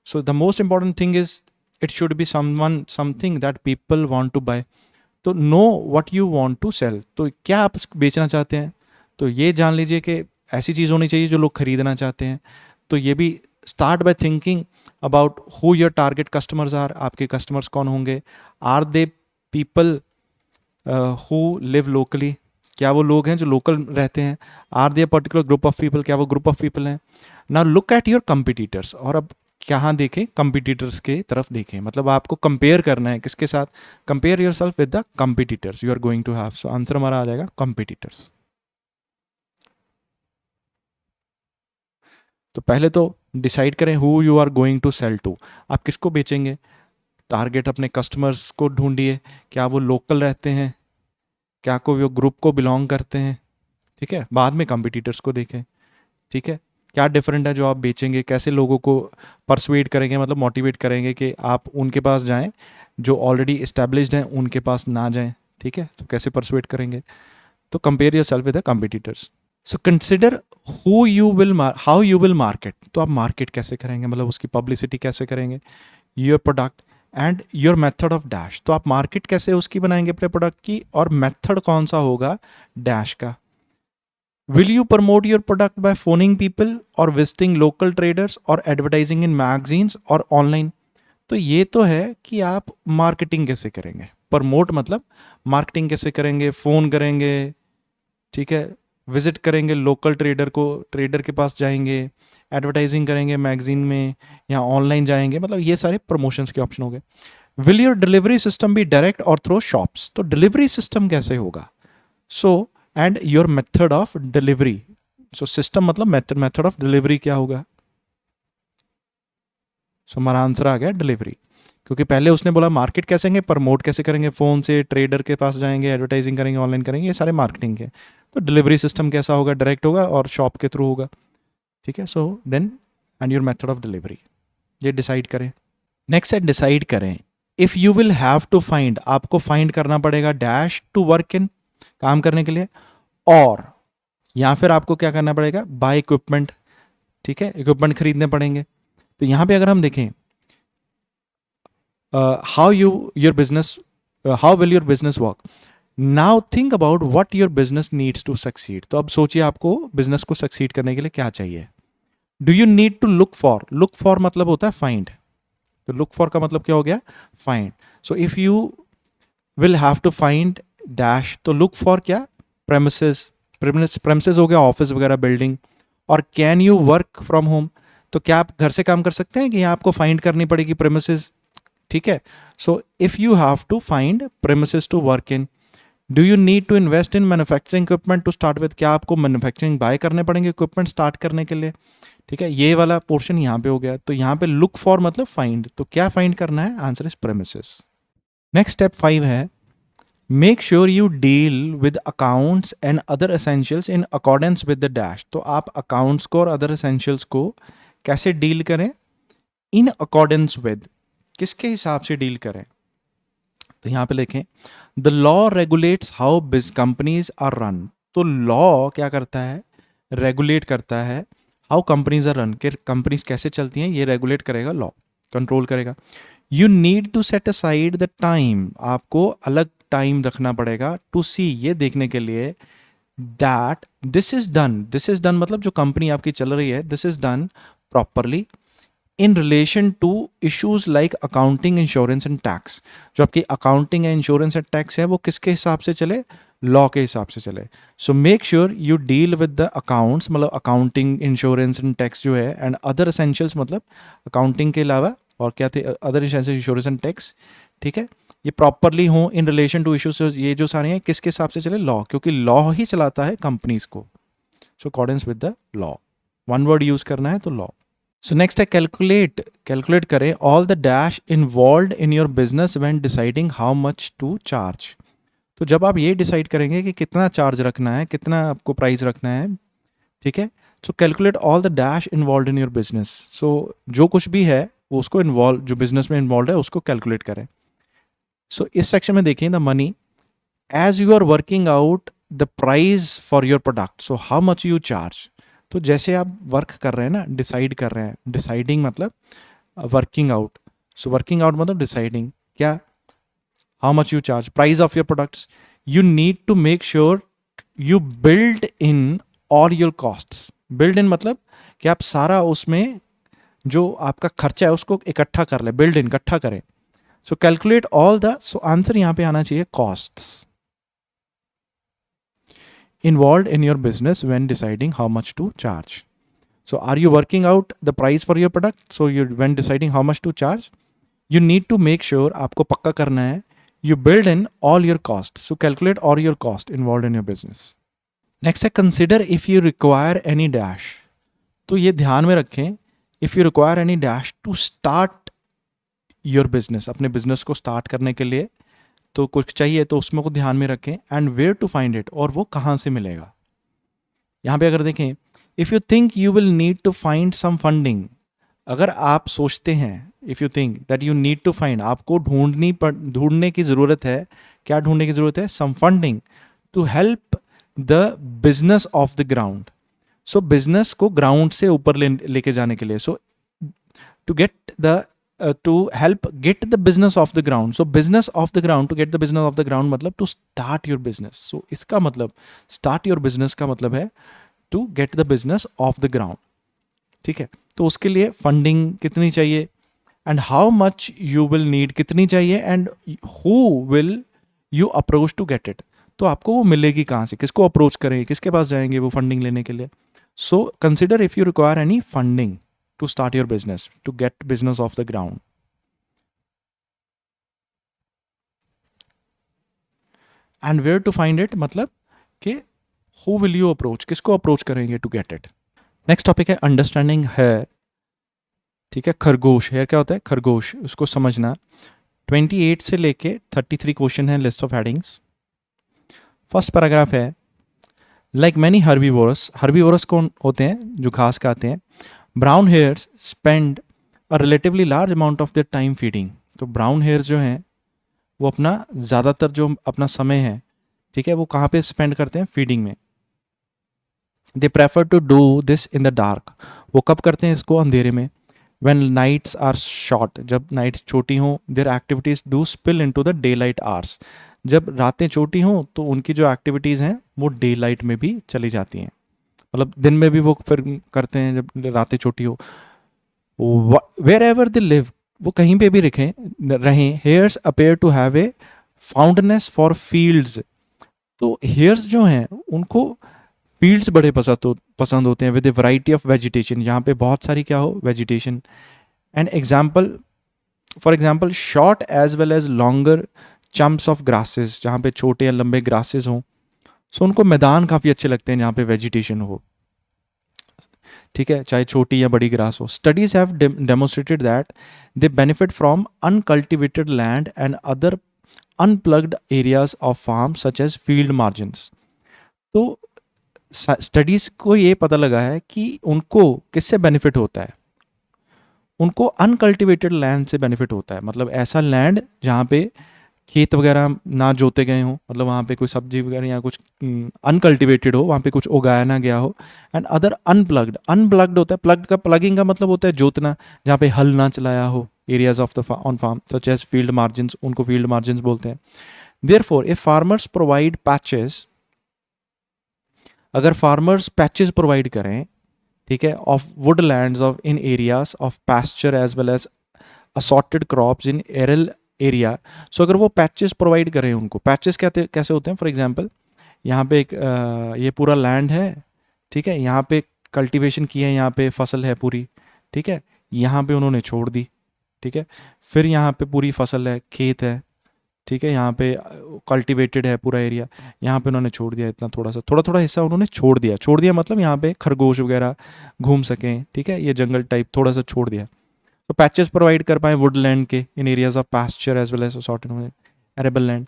So the most important thing is it should be someone something that people want to buy. तो know what you want to sell, तो क्या आप बेचना चाहते हैं, तो ये जान लीजिए कि ऐसी चीज़ होनी चाहिए जो लोग खरीदना चाहते हैं। तो ये भी start by thinking about who your target customers are, आपके कस्टमर्स कौन होंगे। Are they people who live locally, क्या वो लोग हैं जो लोकल रहते हैं। Are they particular group of people, क्या वो ग्रुप ऑफ पीपल हैं। Now look at your competitors, और अब कहाँ देखें, कंपिटिटर्स के तरफ देखें, मतलब आपको कंपेयर करना है किसके साथ, compare yourself with the competitors you are going to have. So answer हमारा आ जाएगा कंपिटिटर्स। तो पहले तो डिसाइड करें who you are going to sell to, आप किसको बेचेंगे। टारगेट अपने कस्टमर्स को ढूंढिए, क्या वो लोकल रहते हैं, क्या कोई वो ग्रुप को बिलोंग करते हैं, ठीक है। बाद में कंपिटिटर्स को देखें, ठीक है, क्या डिफरेंट है जो आप बेचेंगे, कैसे लोगों को परसुएड करेंगे, मतलब मोटिवेट करेंगे कि आप उनके पास जाएं, जो ऑलरेडी इस्टेब्लिश्ड हैं उनके पास ना जाएं, ठीक है। तो कैसे परसुएड करेंगे, तो compare yourself with the competitors. So consider how you will market, तो आप मार्केट कैसे करेंगे, मतलब उसकी पब्लिसिटी कैसे करेंगे, your product and your method of dash, तो आप मार्केट कैसे उसकी बनाएंगे अपने प्रोडक्ट की, और मेथड कौन सा होगा डैश का। Will you promote your product by phoning people और विजिटिंग लोकल ट्रेडर्स और एडवर्टाइजिंग इन मैगजीन्स और ऑनलाइन, तो ये तो है कि आप मार्केटिंग कैसे करेंगे। प्रमोट मतलब मार्केटिंग कैसे करेंगे, फ़ोन करेंगे, ठीक है, विजिट करेंगे लोकल ट्रेडर को, ट्रेडर के पास जाएंगे, एडवर्टाइजिंग करेंगे मैगजीन में या ऑनलाइन जाएंगे, मतलब ये सारे प्रमोशंस के ऑप्शन हो गए। Will your delivery system be direct और थ्रू शॉप्स, तो डिलीवरी सिस्टम कैसे होगा। So and your method of delivery, so system मतलब मेथड ऑफ डिलीवरी क्या होगा। सो हमारा आंसर आ गया डिलीवरी, क्योंकि पहले उसने बोला मार्केट कैसे करेंगे, प्रमोट कैसे करेंगे, फ़ोन से ट्रेडर के पास जाएंगे, एडवर्टाइजिंग करेंगे, ऑनलाइन करेंगे, ये सारे मार्केटिंग के। तो डिलीवरी सिस्टम कैसा होगा, डायरेक्ट होगा और शॉप के थ्रू होगा, ठीक है। So then and your method of delivery, ये डिसाइड करें। नेक्स्ट है डिसाइड करें if you will have to find, आपको फाइंड करना पड़ेगा डैश टू वर्क इन, काम करने के लिए, और या फिर आपको क्या करना पड़ेगा, बाय इक्विपमेंट, ठीक है, इक्विपमेंट खरीदने पड़ेंगे। तो यहाँ पे अगर हम देखें how your business how will your business work, now think about what your business needs to succeed, तो अब सोचिए आपको बिजनेस को सक्सीड करने के लिए क्या चाहिए। do you need to look for मतलब होता है find, तो look for का मतलब क्या हो गया, find। so if you will have to find dash, तो look for क्या, premises हो गया, ऑफिस वगैरह, बिल्डिंग, और can you work from home, तो क्या आप घर से काम कर सकते हैं कि यहाँ आपको फाइंड करनी पड़ेगी प्रेमिसेस, ठीक है। So if you have to find premises to work in, do you need to invest in manufacturing equipment to start with, क्या आपको मैन्युफैक्चरिंग बाय करने पड़ेंगे इक्विपमेंट स्टार्ट करने के लिए, ठीक है। ये वाला पोर्शन यहाँ पे हो गया। तो यहाँ पे लुक फॉर मतलब फाइंड, तो क्या फाइंड करना है, answer is premises. Next step 5 है make sure you deal with accounts and other essentials in accordance with the dash, तो आप अकाउंट्स को और अदर एसेंशियल्स को कैसे डील करें, इन अकॉर्डेंस विद, किसके हिसाब से डील करें। तो यहाँ पे लिखें the law regulates how companies are run, तो लॉ क्या करता है, रेगुलेट करता है हाउ कंपनीज आर रन, के कंपनीज कैसे चलती हैं, ये रेगुलेट करेगा लॉ, कंट्रोल करेगा। You need to set aside the time, आपको अलग टाइम रखना पड़ेगा, टू सी, ये देखने के लिए, दैट दिस इज डन मतलब जो कंपनी आपकी चल रही है, this is done properly in relation to issues like accounting, insurance and tax, जो आपकी अकाउंटिंग है, इंश्योरेंस एंड टैक्स है, वो किसके हिसाब से चले, लॉ के हिसाब से चले। So make sure you deal with the accounts, मतलब अकाउंटिंग, इंश्योरेंस एंड टैक्स जो है, एंड अदर एसेंशियल्स मतलब अकाउंटिंग के अलावा और क्या थे, other essential, insurance and tax, ठीक है, ये प्रॉपरली हो इन रिलेशन टू इश्यूज, ये जो सारे हैं किसके हिसाब से चले, लॉ, क्योंकि लॉ ही चलाता है कंपनीज को। So accordance with the law, one word use करना है तो लॉ। सो नेक्स्ट है कैलकुलेट, कैलकुलेट करें all the dash involve in your business when deciding how much to charge. तो जब आप ये डिसाइड करेंगे कि कितना चार्ज रखना है, कितना आपको प्राइस रखना है, ठीक है, so calculate all the dash involve in your business. So जो कुछ भी है वो उसको इन्वॉल्व, जो बिजनेस में इन्वॉल्व है उसको कैलकुलेट करें। सो इस सेक्शन में देखिए the money, as you are working out the price for your product, so how much you charge. तो जैसे आप वर्क कर रहे हैं ना, डिसाइड कर रहे हैं, डिसाइडिंग मतलब working out, so working out मतलब डिसाइडिंग क्या, how much you charge, price of your products, you need to make sure you build in all your costs. Build in मतलब कि आप सारा उसमें जो आपका खर्चा है उसको इकट्ठा कर ले, बिल्ड इन इकट्ठा करें। सो calculate all the, so answer यहां पे आना चाहिए costs involved in your business when deciding how much to charge. So are you working out the price for your product? So you, when deciding how much to charge, you need to make sure, आपको पक्का करना है, you build in all your costs. So calculate all your cost involved in your business. Next है consider if you require any dash. तो ये ध्यान में रखें, if you require any dash to start your business, अपने business को start करने के लिए तो कुछ चाहिए तो उसमें को ध्यान में रखें, and where to find it, और वो कहाँ से मिलेगा। यहाँ पे अगर देखें, if you think you will need to find some funding, अगर आप सोचते हैं, if you think that you need to find, आपको ढूंढने की ज़रूरत है, क्या ढूंढने की ज़रूरत है, some funding to help the business off the ground. So business को ग्राउंड से ऊपर लेके जाने के लिए, so to get the to help get the business off the ground. So business off the ground, to get the business off the ground मतलब to start your business. So इसका मतलब start your business का मतलब है to get the business off the ground. ठीक है, तो उसके लिए फंडिंग कितनी चाहिए, and how much you will need, कितनी चाहिए, and who will you approach to get it. तो आपको वो मिलेगी कहाँ से, किसको अप्रोच करेंगे, किसके पास जाएंगे वो फंडिंग लेने के लिए। So consider if you require any funding to start your business, to get business off the ground. And where to find it मतलब कि who will you approach, किसको अप्रोच करेंगे to get it. Next topic है understanding hair, ठीक है, खरगोश, hair क्या होता है, खरगोश, उसको समझना। 28 से लेके 33 क्वेश्चन है, list of headings. First paragraph है, लाइक मैनी हर्बीवोरस, हर्बीवोरस कौन होते हैं, जो घास खाते हैं, brown hairs spend a relatively large amount of their time feeding. तो ब्राउन हेयर्स जो हैं वो अपना ज़्यादातर जो अपना समय है, ठीक है, वो कहाँ पे स्पेंड करते हैं, फीडिंग में। They prefer to do this in the dark, वो कब करते हैं इसको, अंधेरे में। व्हेन नाइट्स आर शॉर्ट, जब नाइट्स छोटी हों, their activities do spill into the daylight hours, जब रातें छोटी हों तो उनकी जो एक्टिविटीज़ हैं वो डे लाइट में भी चली जाती हैं, मतलब दिन में भी वो फिर करते हैं जब रातें छोटी हो। वेयर एवर दे लिव, वो कहीं पे भी रहें, hares appear to have a fondness for fields. तो हेयर्स जो हैं उनको फील्ड्स बड़े पसंद होते हैं, with a variety of vegetation, यहाँ पे बहुत सारी क्या हो, vegetation. And example, for example short as well as longer clumps of grasses, जहाँ पे छोटे या लंबे ग्रासेस हों। सो उनको मैदान काफ़ी अच्छे लगते हैं जहाँ पे वेजिटेशन हो, ठीक है, चाहे छोटी या बड़ी ग्रास हो। Studies have demonstrated that they benefit from uncultivated land and other unplugged areas of farm such as field margins. तो स्टडीज को ये पता लगा है कि उनको किससे बेनिफिट होता है, उनको अनकल्टिवेटेड लैंड से बेनिफिट होता है, मतलब ऐसा लैंड जहाँ पे खेत वगैरह ना जोते गए हों, मतलब वहाँ पे कोई सब्जी वगैरह या कुछ अनकल्टिवेटेड हो, वहाँ पे कुछ उगाया ना गया हो। एंड अदर अनप्लग्ड, अनप्लग्ड होता है, प्लग्ड का, प्लगिंग का मतलब होता है जोतना, जहाँ पे हल ना चलाया हो, areas of the on farm such as field margins, उनको फील्ड मार्जिन्स बोलते हैं। Therefore if farmers provide patches, अगर फार्मर्स पैचेस प्रोवाइड करें, ठीक है, of woodlands of in areas of pasture as well as assorted crops in एरल area. So अगर वो पैचेस प्रोवाइड करें उनको, पैचेस कैसे होते हैं, फॉर एग्जांपल यहाँ पे एक ये पूरा लैंड है, ठीक है, यहाँ पे कल्टीवेशन की है, यहाँ पे फसल है पूरी, ठीक है, यहाँ पे उन्होंने छोड़ दी, ठीक है, फिर यहाँ पे पूरी फसल है, खेत है, ठीक है, यहाँ पे कल्टिवेटेड है पूरा एरिया, यहाँ पे उन्होंने छोड़ दिया इतना थोड़ा सा, थोड़ा थोड़ा हिस्सा उन्होंने छोड़ दिया मतलब यहाँ पे खरगोश वगैरह घूम सकें, ठीक है, ये जंगल टाइप थोड़ा सा छोड़ दिया। तो पैचेस प्रोवाइड कर पाए वुडलैंड के in areas of pasture as well as assorted arable land.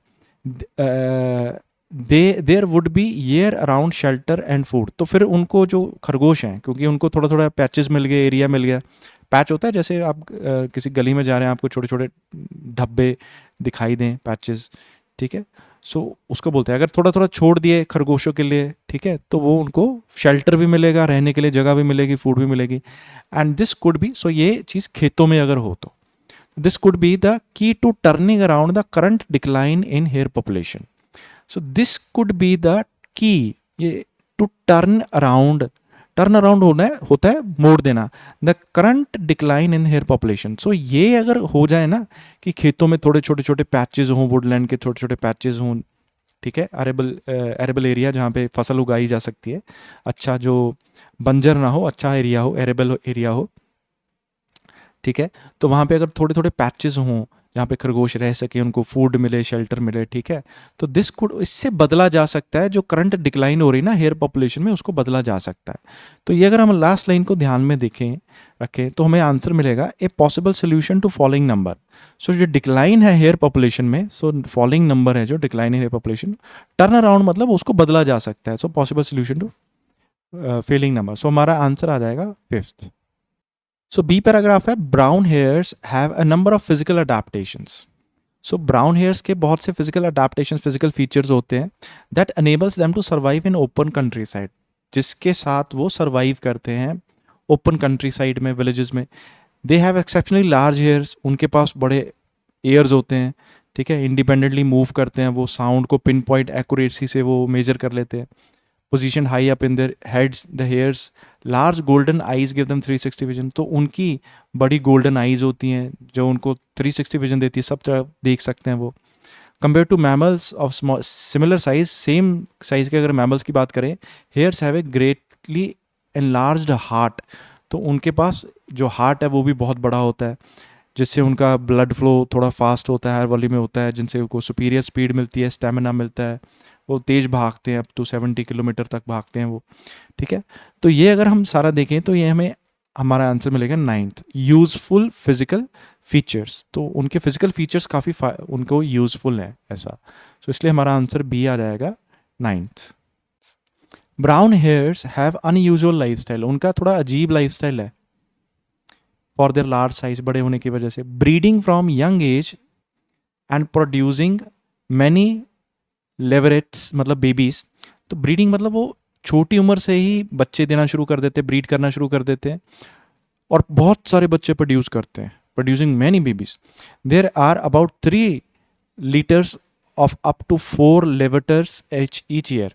They there would be year around shelter and food. तो फिर उनको जो खरगोश हैं, क्योंकि उनको थोड़ा थोड़ा पैचेस मिल गए, एरिया मिल गया। पैच होता है जैसे आप किसी गली में जा रहे हैं, आपको छोटे छोटे ढब्बे दिखाई दें, पैचेस, ठीक है। सो उसको बोलते हैं, अगर थोड़ा थोड़ा छोड़ दिए खरगोशों के लिए, ठीक है, तो वो उनको शेल्टर भी मिलेगा, रहने के लिए जगह भी मिलेगी, फूड भी मिलेगी। And this could be, so ये चीज़ खेतों में अगर हो तो this could be the key to turning around the current decline in hare population. So this could be the key, ये टू टर्न अराउंड होता है मोड़ देना, the current decline in hare population. So ये अगर हो जाए ना कि खेतों में थोड़े छोटे छोटे पैचेज हों, वुडलैंड के छोटे छोटे पैचेज हों, ठीक है, एरेबल एरिया जहाँ पे फसल उगाई जा सकती है, अच्छा जो बंजर ना हो, अच्छा एरिया हो, एरेबल एरिया हो, ठीक है, तो वहाँ पे अगर थोड़े थोड़े पैचेस हों जहाँ पे खरगोश रह सके, उनको फूड मिले, शेल्टर मिले, ठीक है, तो दिस कुड, इससे बदला जा सकता है, जो करंट डिक्लाइन हो रही ना हेयर पॉपुलेशन में, उसको बदला जा सकता है। तो ये अगर हम लास्ट लाइन को ध्यान में रखें तो हमें आंसर मिलेगा a possible solution to following number. So जो डिक्लाइन है हेयर पॉपुलेशन में, सो फॉलोइंग नंबर है जो डिक्लाइन है हेयर पॉपुलेशन, टर्न अराउंड मतलब उसको बदला जा सकता है। So possible solution to failing number. So हमारा आंसर आ जाएगा फिफ्थ। सो बी पैराग्राफ है, brown hares have a number of physical adaptations. So brown hares के बहुत से फिजिकल अडेप्टेशन, फिजिकल फीचर्स होते हैं that enables them to survive in open countryside, जिसके साथ वो सर्वाइव करते हैं ओपन कंट्री साइड में, विलेजेस में। They have exceptionally large hares, उनके पास बड़े एयर्स होते हैं, ठीक है, इंडिपेंडेंटली मूव करते हैं, वो साउंड को पिन पॉइंट एक्यूरेसी से वो मेजर कर लेते हैं। Position high up in their heads, the hairs, large golden eyes give them 360 vision. तो उनकी बड़ी गोल्डन आइज होती हैं जो उनको 360 विजन देती है, सब तरफ देख सकते हैं वो। Compare to mammals of similar size, same size के अगर मैमल्स की बात करें, hares have a greatly enlarged heart. तो उनके पास जो हार्ट है वो भी बहुत बड़ा होता है, जिससे उनका ब्लड फ्लो थोड़ा फास्ट होता है, हायर वॉल्यूम में होता है, जिनसे उनको सुपीरियर स्पीड मिलती है, स्टेमिना मिलता है, वो तेज़ भागते हैं, अप टू 70 किलोमीटर तक भागते हैं वो, ठीक है। तो ये अगर हम सारा देखें तो ये हमें हमारा आंसर मिलेगा नाइन्थ, यूज़फुल फिजिकल फीचर्स। तो उनके फिजिकल फीचर्स काफ़ी उनको यूज़फुल हैं ऐसा, तो इसलिए हमारा आंसर बी आ जाएगा ninth. Brown hares have unusual lifestyle, उनका थोड़ा अजीब लाइफ स्टाइल है फॉर देयर लार्ज साइज, बड़े होने की वजह से। Breeding from young age and producing many leverets, मतलब बेबीज। तो ब्रीडिंग मतलब वो छोटी उम्र से ही बच्चे देना शुरू कर देते हैं, ब्रीड करना शुरू कर देते हैं, और बहुत सारे बच्चे प्रोड्यूस करते हैं, producing many babies. There are about 3 litters of up to 4 leverets each year.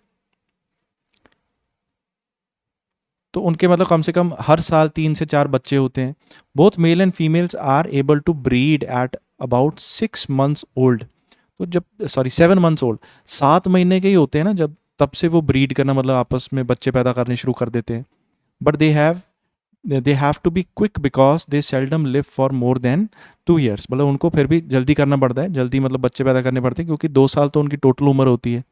तो उनके मतलब कम से कम हर साल 3 से 4 बच्चे होते हैं। Both male and females are able to breed at about 6 months old. तो जब 7 मंथ्स ओल्ड, 7 महीने के ही होते हैं ना जब, तब से वो ब्रीड करना मतलब आपस में बच्चे पैदा करने शुरू कर देते हैं। But they have to be quick because they seldom live for more than 2 years. मतलब उनको फिर भी जल्दी करना पड़ता है, जल्दी मतलब बच्चे पैदा करने पड़ते हैं, क्योंकि 2 साल तो उनकी टोटल उम्र होती है।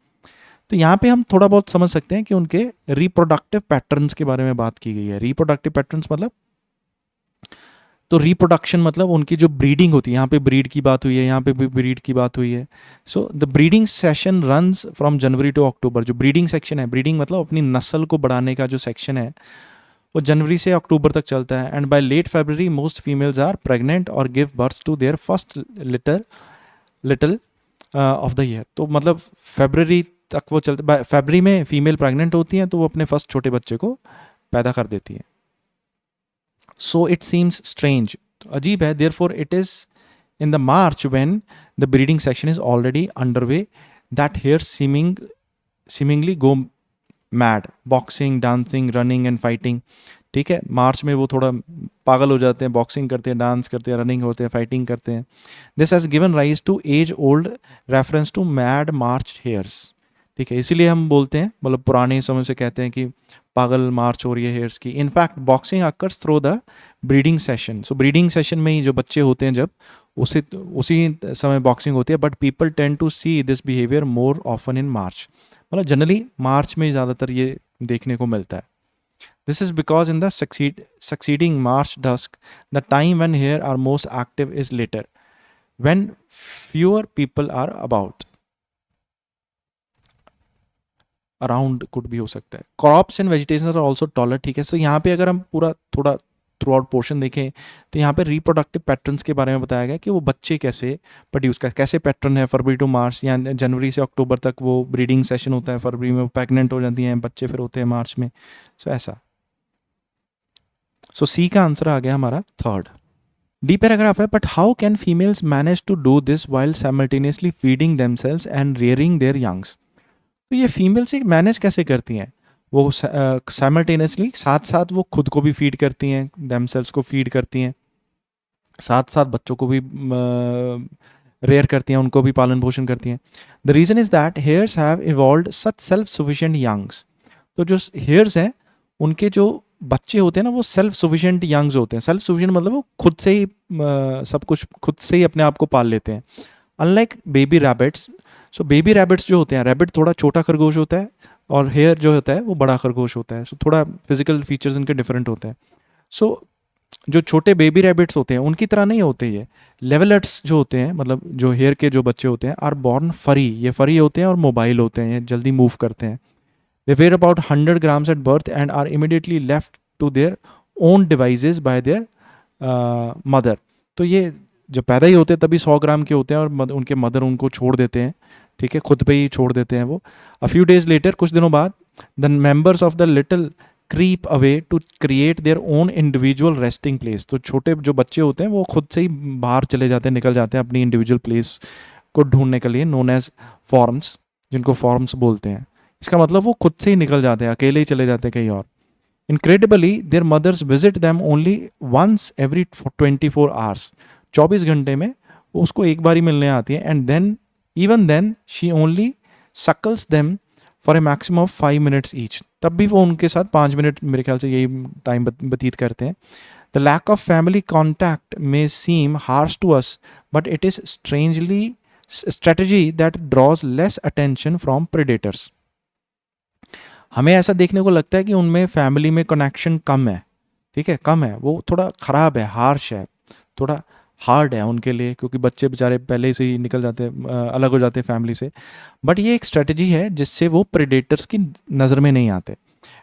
तो यहाँ पे हम थोड़ा बहुत समझ सकते हैं कि उनके रिप्रोडक्टिव पैटर्न्स के बारे में बात की गई है। रिप्रोडक्टिव पैटर्न्स मतलब, तो रिप्रोडक्शन मतलब उनकी जो ब्रीडिंग होती है, यहाँ पे ब्रीड की बात हुई है, यहाँ पे भी ब्रीड की बात हुई है। So the breeding session runs from January to October. जो ब्रीडिंग सेक्शन है, ब्रीडिंग मतलब अपनी नस्ल को बढ़ाने का जो सेक्शन है, वो जनवरी से अक्टूबर तक चलता है। And by late February most females are pregnant और give birth to their first litter of the year. तो मतलब फरवरी तक वो चलता, फरवरी में फीमेल प्रेग्नेंट होती हैं तो वो अपने फर्स्ट छोटे बच्चे को पैदा कर देती हैं। सो इट सीम्स स्ट्रेंज, तो अजीब है। Therefore it is in the March when the breeding section is already underway that hare seemingly go mad, boxing, dancing, running and fighting. ठीक है, मार्च में वो थोड़ा पागल हो जाते हैं, बॉक्सिंग करते हैं, डांस करते हैं, रनिंग होते हैं, फाइटिंग करते हैं। This has given rise to as old reference to mad March hares. ठीक है, इसीलिए हम बोलते हैं, मतलब पुराने समय से कहते हैं कि पागल मार्च हो रही है हेयर्स की। In fact boxing occurs through the breeding session. So breeding session में ही जो बच्चे होते हैं जब, उसी समय बॉक्सिंग होती है, but people tend to see this behaviour more often in March. मतलब जनरली मार्च में ज़्यादातर ये देखने को मिलता है। This is because in the succeeding March dusk the time when hare are most active is later, when fewer people are about, around could भी हो सकता है। Crops and vegetation are also taller, ठीक है। सो यहाँ पे अगर हम पूरा थोड़ा थ्रू आउट पोर्शन देखें तो यहाँ पे रिप्रोडक्टिव पैटर्न्स के बारे में बताया गया कि वो बच्चे कैसे प्रोड्यूस कर, कैसे पैटर्न है फरवरी टू मार्च या जनवरी से अक्टूबर तक वो ब्रीडिंग सेशन होता है, फरवरी में वो प्रेग्नेंट हो जाती हैं, बच्चे फिर होते हैं मार्च में। सो ऐसा। सो सी का आंसर आ गया हमारा थर्ड। डी पैराग्राफ है, but how can females manage to do this while simultaneously feeding themselves and rearing their youngs. तो ये फीमेल्स एक मैनेज कैसे करती हैं? वो साइमल्टेनियसली साथ साथ वो खुद को भी फीड करती हैं, देमसेल्व्स को फीड करती हैं, साथ साथ बच्चों को भी रेयर करती हैं, उनको भी पालन पोषण करती हैं। The reason is that hares have evolved such self sufficient youngs. तो जो हेयर्स हैं उनके जो बच्चे होते हैं ना, वो सेल्फ सफिशिएंट यंग्स होते हैं। सेल्फ सफिशिएंट मतलब वो खुद से ही सब कुछ खुद से ही अपने आप को पाल लेते हैं, unlike baby rabbits. So baby rabbits जो होते हैं, रैबिट थोड़ा छोटा खरगोश होता है और हेयर जो होता है वो बड़ा खरगोश होता है। सो थोड़ा फिजिकल फीचर्स इनके डिफरेंट होते हैं। सो जो छोटे बेबी रैबिट्स होते हैं उनकी तरह नहीं होते ये। लेवलट्स जो होते हैं, मतलब जो हेयर के जो बच्चे होते हैं, आर बॉर्न फरी। ये फरी होते हैं और मोबाइल होते हैं, ये जल्दी मूव करते हैं। They were about 100 grams at birth and are immediately left to their own devices by their mother. तो ये जब पैदा ही होते हैं तभी 100 ग्राम के होते हैं और उनके मदर उनको छोड़ देते हैं, ठीक है, खुद पे ही छोड़ देते हैं वो। अ फ्यू डेज लेटर, कुछ दिनों बाद, the members of the little creep away to create their own individual resting place. तो छोटे जो बच्चे होते हैं वो खुद से ही बाहर चले जाते हैं, निकल जाते हैं अपनी इंडिविजुअल प्लेस को ढूंढने के लिए, नोन एज फॉर्म्स, जिनको फॉर्म्स बोलते हैं। इसका मतलब वो खुद से ही निकल जाते हैं, अकेले ही चले जाते हैं कहीं और। Incredibly their mothers visit them only once every 24 hours। 24 घंटे में वो उसको एक बार ही मिलने आती है। And then even then she only suckles them for a maximum of 5 minutes each. तब भी वो उनके साथ 5 मिनट मेरे ख्याल से यही टाइम व्यतीत करते हैं। The lack of family contact may seem harsh to us, but it is strangely strategy that draws less attention from predators. हमें ऐसा देखने को लगता है कि उनमें फैमिली में कनेक्शन कम है, ठीक है, कम है, वो थोड़ा ख़राब है, हार्श है, थोड़ा हार्ड है उनके लिए, क्योंकि बच्चे बेचारे पहले से ही निकल जाते हैं, अलग हो जाते हैं फैमिली से। बट ये एक स्ट्रेटजी है जिससे वो प्रेडेटर्स की नज़र में नहीं आते।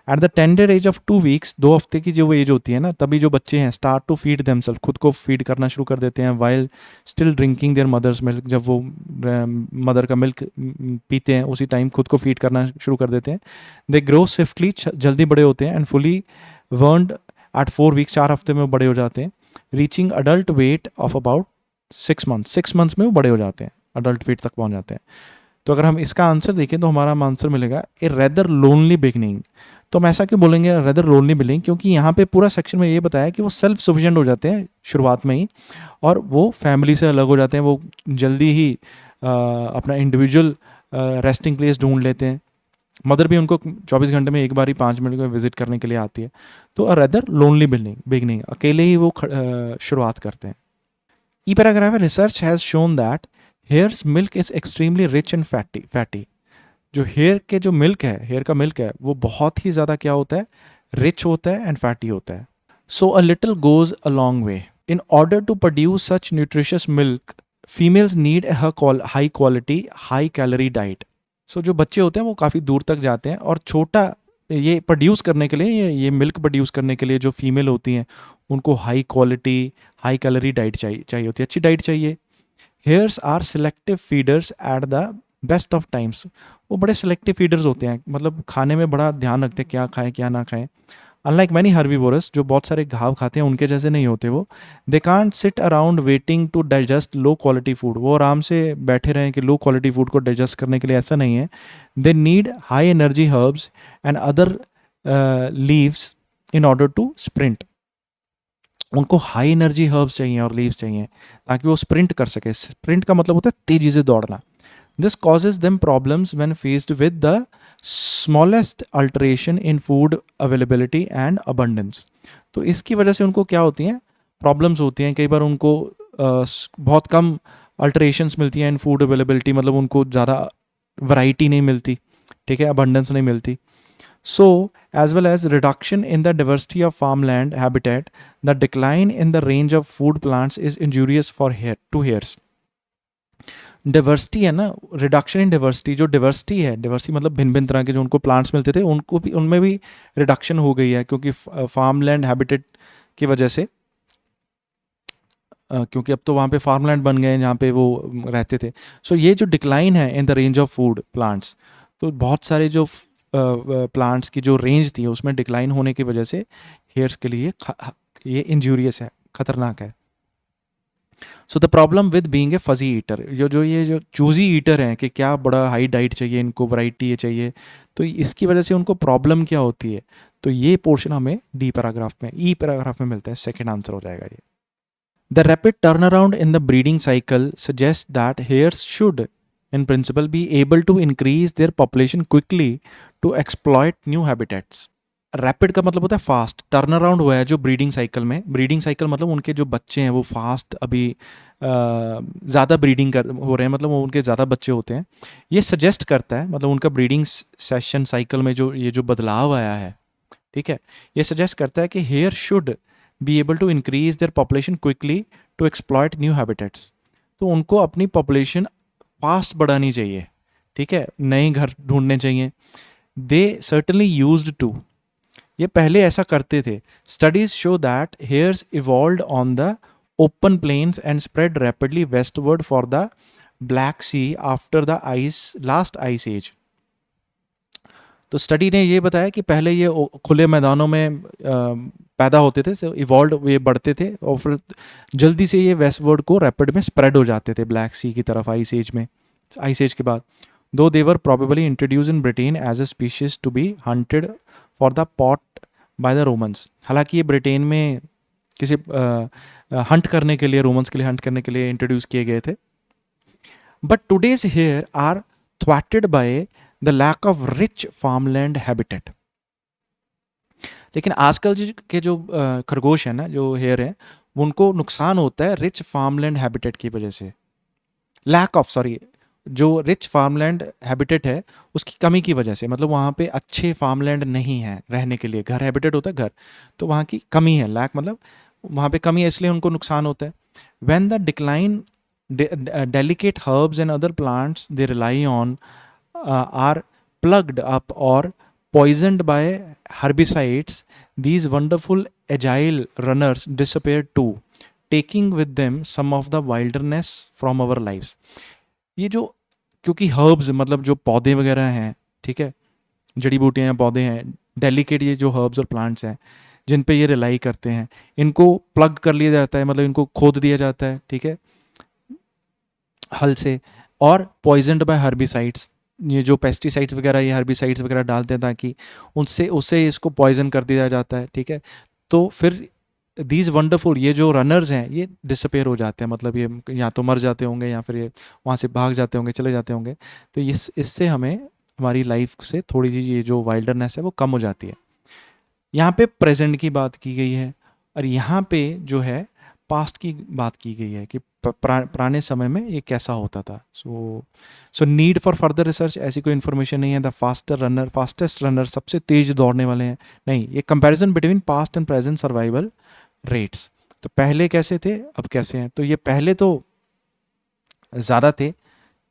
At the tender as of 2 weeks, 2 हफ्ते की जो एज होती है ना, तभी जो बच्चे हैं स्टार्ट टू फीड देमसेल्फ, खुद को फीड करना शुरू कर देते हैं, while still drinking their mothers milk. जब वो मदर का मिल्क पीते हैं उसी टाइम खुद को फीड करना शुरू कर देते हैं। दे ग्रो स्विफ्टली, जल्दी बड़े होते हैं, एंड फुली वर्नड एट 4 weeks, 4 हफ्ते में वो बड़े हो जाते हैं, reaching adult weight of about 6 months, 6 months में वो बड़े हो जाते हैं, अडल्ट वेट तक पहुंच जाते हैं। तो अगर हम इसका आंसर देखें तो हमारा आंसर मिलेगा ए रेदर लोनली बिगनिंग। तो हम ऐसा क्यों बोलेंगे रेदर लोनली बिगनिंग? क्योंकि यहाँ पे पूरा सेक्शन में ये बताया कि वो सेल्फ सफिशिएंट हो जाते हैं शुरुआत में ही, और वो फैमिली से अलग हो जाते हैं, वो जल्दी ही अपना इंडिविजुअल रेस्टिंग प्लेस ढूंढ लेते हैं। मदर भी उनको 24 घंटे में एक बार ही 5 मिनट में विजिट करने के लिए आती है। तो अ रेदर लोनली बिगनिंग, अकेले ही वो शुरुआत करते हैं। ई पैराग्राफ है, research has shown that hairs milk is extremely rich and fatty. जो हेयर के जो मिल्क है, हेयर का मिल्क है, वो बहुत ही ज़्यादा क्या होता है, रिच होता है एंड फैटी होता है। So a little goes a long way. In order to produce such nutritious milk, females need a high quality high calorie diet. So जो बच्चे होते हैं वो काफ़ी दूर तक जाते हैं, और छोटा ये प्रोड्यूस करने के लिए, ये मिल्क प्रोड्यूस करने के लिए जो फीमेल होती हैं उनको high quality high calorie diet चाहिए होती है, अच्छी डाइट चाहिए। Hares are selective feeders at the best of times. वो बड़े सिलेक्टिव फीडर्स होते हैं, मतलब खाने में बड़ा ध्यान रखते हैं क्या खाएं क्या ना खाएं। अनलाइक मैनी हर्बीवोरस, जो बहुत सारे घाव खाते हैं, उनके जैसे नहीं होते वो। They can't sit around waiting to digest low quality food. वो आराम से बैठे रहें कि लो क्वालिटी फूड को डाइजेस्ट करने के लिए, ऐसा नहीं है। They need high energy herbs and other leaves in order to sprint. उनको हाई एनर्जी हर्ब्स चाहिए और लीव्स चाहिए ताकि वो स्प्रिंट कर सके। स्प्रिंट का मतलब होता है तेजी से दौड़ना। This causes them problems when faced with the smallest alteration in food availability and abundance. तो इसकी वजह से उनको क्या होती हैं, प्रॉब्लम्स होती हैं. कई बार उनको बहुत कम अल्टरेशंस मिलती हैं इन फूड अवेलेबिलिटी, मतलब उनको ज़्यादा वैरायटी नहीं मिलती, ठीक है, अबंडेंस नहीं मिलती. So, as well as reduction in the diversity of farmland habitat, the decline in the range of food plants is injurious for to hares. Diversity है ना, रिडक्शन इन डाइवर्सिटी, जो डाइवर्सिटी है, डाइवर्सिटी मतलब भिन्न भिन्न तरह के जो उनको प्लांट्स मिलते थे उनको भी, उनमें भी रिडक्शन हो गई है क्योंकि फार्मलैंड हैबिटेट की वजह से, क्योंकि अब तो वहाँ पे फार्मलैंड बन गए हैं जहाँ पे वो रहते थे. सो ये जो डिक्लाइन है in the range of food plants, तो बहुत सारे जो प्लांट्स की जो रेंज थी उसमें डिक्लाइन होने की वजह से हेयर्स के लिए ये इंजूरियस है, खतरनाक है. So the problem with being a fuzzy eater, ये जो चूजी ईटर हैं कि क्या बड़ा हाई डाइट चाहिए इनको, वैरायटी ये चाहिए, तो इसकी वजह से उनको प्रॉब्लम क्या होती है. तो ये पोर्शन हमें डी पैराग्राफ में, ई पैराग्राफ में मिलता है. सेकेंड आंसर हो जाएगा ये. The rapid turn around in the breeding cycle suggest that hairs should in principle be able to increase their population quickly to exploit new habitats. Rapid का मतलब होता है फास्ट. टर्न अराउंड हुआ है जो ब्रीडिंग साइकिल में, breeding cycle मतलब उनके जो बच्चे हैं वो फास्ट अभी ज़्यादा ब्रीडिंग कर हो रहे हैं, मतलब वो उनके ज़्यादा बच्चे होते हैं. ये सजेस्ट करता है, मतलब उनका ब्रीडिंग सेशन साइकिल में जो ये जो बदलाव आया है, ठीक है, ये सजेस्ट करता है कि hare should be able to increase their population quickly to exploit new habitats. तो उनको अपनी पॉपुलेशन फास्ट बढ़ानी चाहिए, ठीक है, नए घर ढूंढने चाहिए. दे सर्टनली यूज्ड टू, ये पहले ऐसा करते थे. Studies show that hares evolved on the open plains and spread rapidly westward for the Black Sea after the last ice age. तो स्टडी ने ये बताया कि पहले ये खुले मैदानों में पैदा होते थे, इवॉल्व ये बढ़ते थे और फिर जल्दी से ये वेस्टवर्ड को रैपिड में स्प्रेड हो जाते थे ब्लैक सी की तरफ आइस एज में, आइस एज के बाद. Though they were probably introduced in Britain as a species to be hunted for the pot by the Romans. हालांकि ये ब्रिटेन में किसी हंट करने के लिए, रोमन्स के लिए हंट करने के लिए इंट्रोड्यूस किए गए थे. बट टुडेज हेयर आर थ्वाटेड by the lack of rich farmland habitat. लेकिन आजकल के जो खरगोश है ना, जो हेयर है, उनको नुकसान होता है रिच फार्मलैंड हैबिटेट की वजह से. लैक ऑफ, सॉरी, जो रिच फार्मलैंड हैबिटेट है उसकी कमी की वजह से, मतलब वहाँ पे अच्छे फार्मलैंड नहीं है रहने के लिए. घर हैबिटेट होता है घर, तो वहाँ की कमी है. लैक मतलब वहाँ पे कमी है, इसलिए उनको नुकसान होता है. When the decline delicate herbs and other plants they rely on are plugged up or poisoned by herbicides, these wonderful agile runners disappear too, taking with them some of the wilderness from our lives. ये जो, क्योंकि herbs मतलब जो पौधे वगैरह हैं, ठीक है, जड़ी बूटियाँ या पौधे हैं, डेलिकेट ये जो हर्ब्स और प्लांट्स हैं जिन पे ये रिलाई करते हैं, इनको प्लग कर लिया जाता है, मतलब इनको खोद दिया जाता है, ठीक है, हल से. और पॉइजनड बाय हर्बिसाइड्स, ये जो पेस्टिसाइड्स वगैरह, ये हर्बिसाइड्स वगैरह डालते हैं ताकि उससे इसको पॉइजन कर दिया जाता है, ठीक है. तो फिर दीज वंडरफुल, ये जो रनर्स हैं ये डिसअपेयर हो जाते हैं, मतलब ये या तो मर जाते होंगे या फिर ये वहाँ से भाग जाते होंगे, चले जाते होंगे. तो इससे हमें हमारी लाइफ से थोड़ी सी ये जो वाइल्डनेस है वो कम हो जाती है. यहाँ पे प्रेजेंट की बात की गई है और यहाँ पे जो है पास्ट की बात की गई है कि पुराने समय में ये कैसा होता था. So need for further research, ऐसी कोई इन्फॉर्मेशन नहीं है. द फास्टेस्ट रनर, सबसे तेज दौड़ने वाले हैं, नहीं. ये comparison between past and present survival rates. तो पहले कैसे थे, अब कैसे हैं. तो ये पहले तो ज़्यादा थे,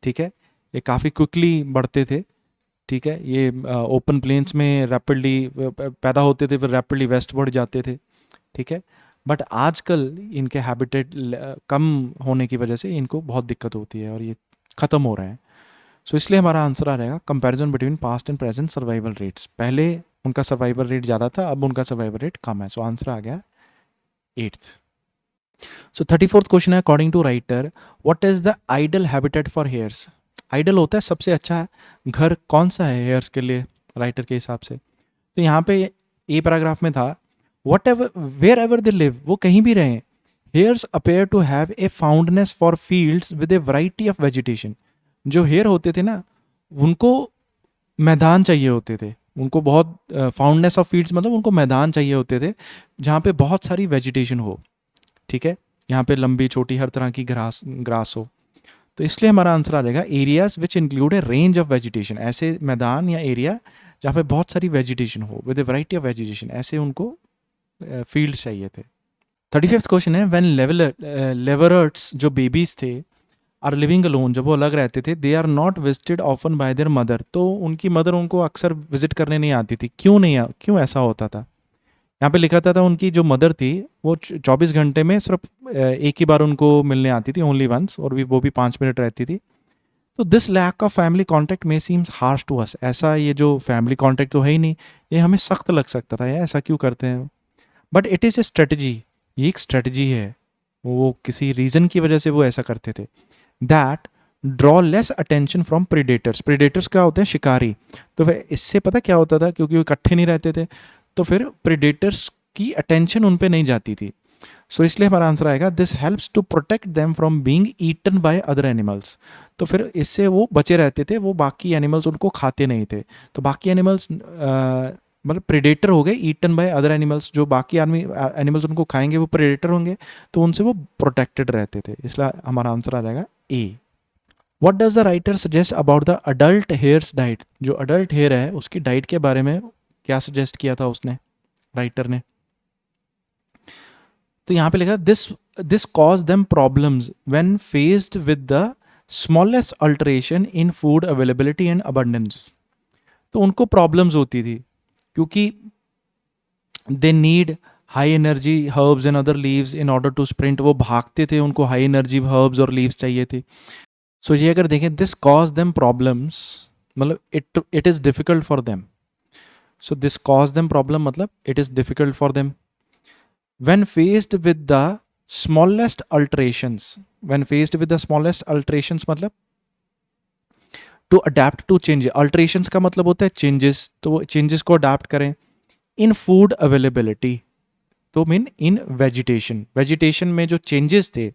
ठीक है, ये काफ़ी क्विकली बढ़ते थे, ठीक है, ये ओपन प्लेन्स में रैपिडली पैदा होते थे, फिर रैपिडली वेस्टवर्ड जाते थे, ठीक है. बट आजकल इनके हैबिटेट कम होने की वजह से इनको बहुत दिक्कत होती है और ये ख़त्म हो रहे हैं. सो इसलिए हमारा आंसर आ रहेगा comparison between past and present survival rates. पहले उनका सर्वाइवल रेट ज़्यादा था, अब उनका सर्वाइवल रेट कम है. सो आंसर आ गया 8th. सो 34th क्वेश्चन है, according to writer what is the ideal habitat for hares. Ideal होता है सबसे अच्छा घर कौन सा है हेयर्स के लिए राइटर के हिसाब से. तो यहाँ पे ए पैराग्राफ में था whatever wherever they live, वो कहीं भी रहें, hairs appear to have a fondness for fields with a variety of vegetation. जो हेयर होते थे ना, उनको मैदान चाहिए होते थे, उनको बहुत फाउंडनेस ऑफ फील्ड्स मतलब उनको मैदान चाहिए होते थे जहाँ पे बहुत सारी वेजिटेशन हो, ठीक है, यहाँ पे लंबी छोटी हर तरह की ग्रास ग्रास हो। तो इसलिए हमारा आंसर आ जाएगा areas which include A range of vegetation, ऐसे मैदान या एरिया जहाँ पे बहुत सारी वेजिटेशन हो with a variety of vegetation, ऐसे उनको फील्ड्स चाहिए थे। 35th क्वेश्चन है, व्हेन लेवरर्ट्स जो बेबीज थे आर लिविंग अलोन, जब वो अलग रहते थे, they are not visited often by their mother, तो उनकी मदर उनको अक्सर विजिट करने नहीं आती थी, क्यों ऐसा होता था? यहाँ पे लिखा था उनकी जो मदर थी वो 24 घंटे में सिर्फ एक ही बार उनको मिलने आती थी, ओनली वंस, और भी वो भी 5 मिनट रहती थी। तो this lack of family contact may seems harsh to us, ऐसा ये जो फैमिली कॉन्टैक्ट तो है ही नहीं, ये हमें सख्त लग सकता था, यार ऐसा क्यों करते हैं? But it is a strategy, ये एक स्ट्रेटजी है, वो किसी रीज़न की वजह से वो ऐसा करते थे। That draw less attention from predators, predators क्या होते हैं? शिकारी। तो फिर इससे पता क्या होता था, क्योंकि वो इकट्ठे नहीं रहते थे, तो फिर प्रीडेटर्स की अटेंशन उन पे नहीं जाती थी। सो इसलिए हमारा आंसर आएगा this helps to protect them from being eaten by other animals, तो फिर इससे वो बचे रहते थे, वो बाकी एनिमल्स उनको खाते नहीं थे। तो बाकी एनिमल्स मतलब प्रेडेटर हो गए, ईटन बाय अदर एनिमल्स, जो बाकी एनिमल्स उनको खाएंगे वो प्रेडेटर होंगे, तो उनसे वो प्रोटेक्टेड रहते थे, इसलिए हमारा आंसर आ जाएगा A. What does the writer suggest about the adult hare's diet, जो अडल्ट हेयर है उसकी डाइट के बारे में क्या सजेस्ट किया था उसने, राइटर ने? तो यहाँ पे लिखा this this cause them problems when faced with the smallest alteration in food availability and abundance, तो उनको प्रॉब्लम्स होती थी क्योंकि they need high energy herbs and other leaves in order to sprint, वो भागते थे, उनको हाई एनर्जी हर्ब्स और लीव्स चाहिए थे। सो ये अगर देखें, दिस कॉज देम प्रॉब्लम्स मतलब it is difficult for them, so this cause them problem मतलब it is difficult for them. when faced with the smallest alterations, when faced with the smallest alterations मतलब to adapt to change, alterations का मतलब होता है changes, तो changes को adapt करें। in food availability तो मीन in vegetation, vegetation में जो changes थे,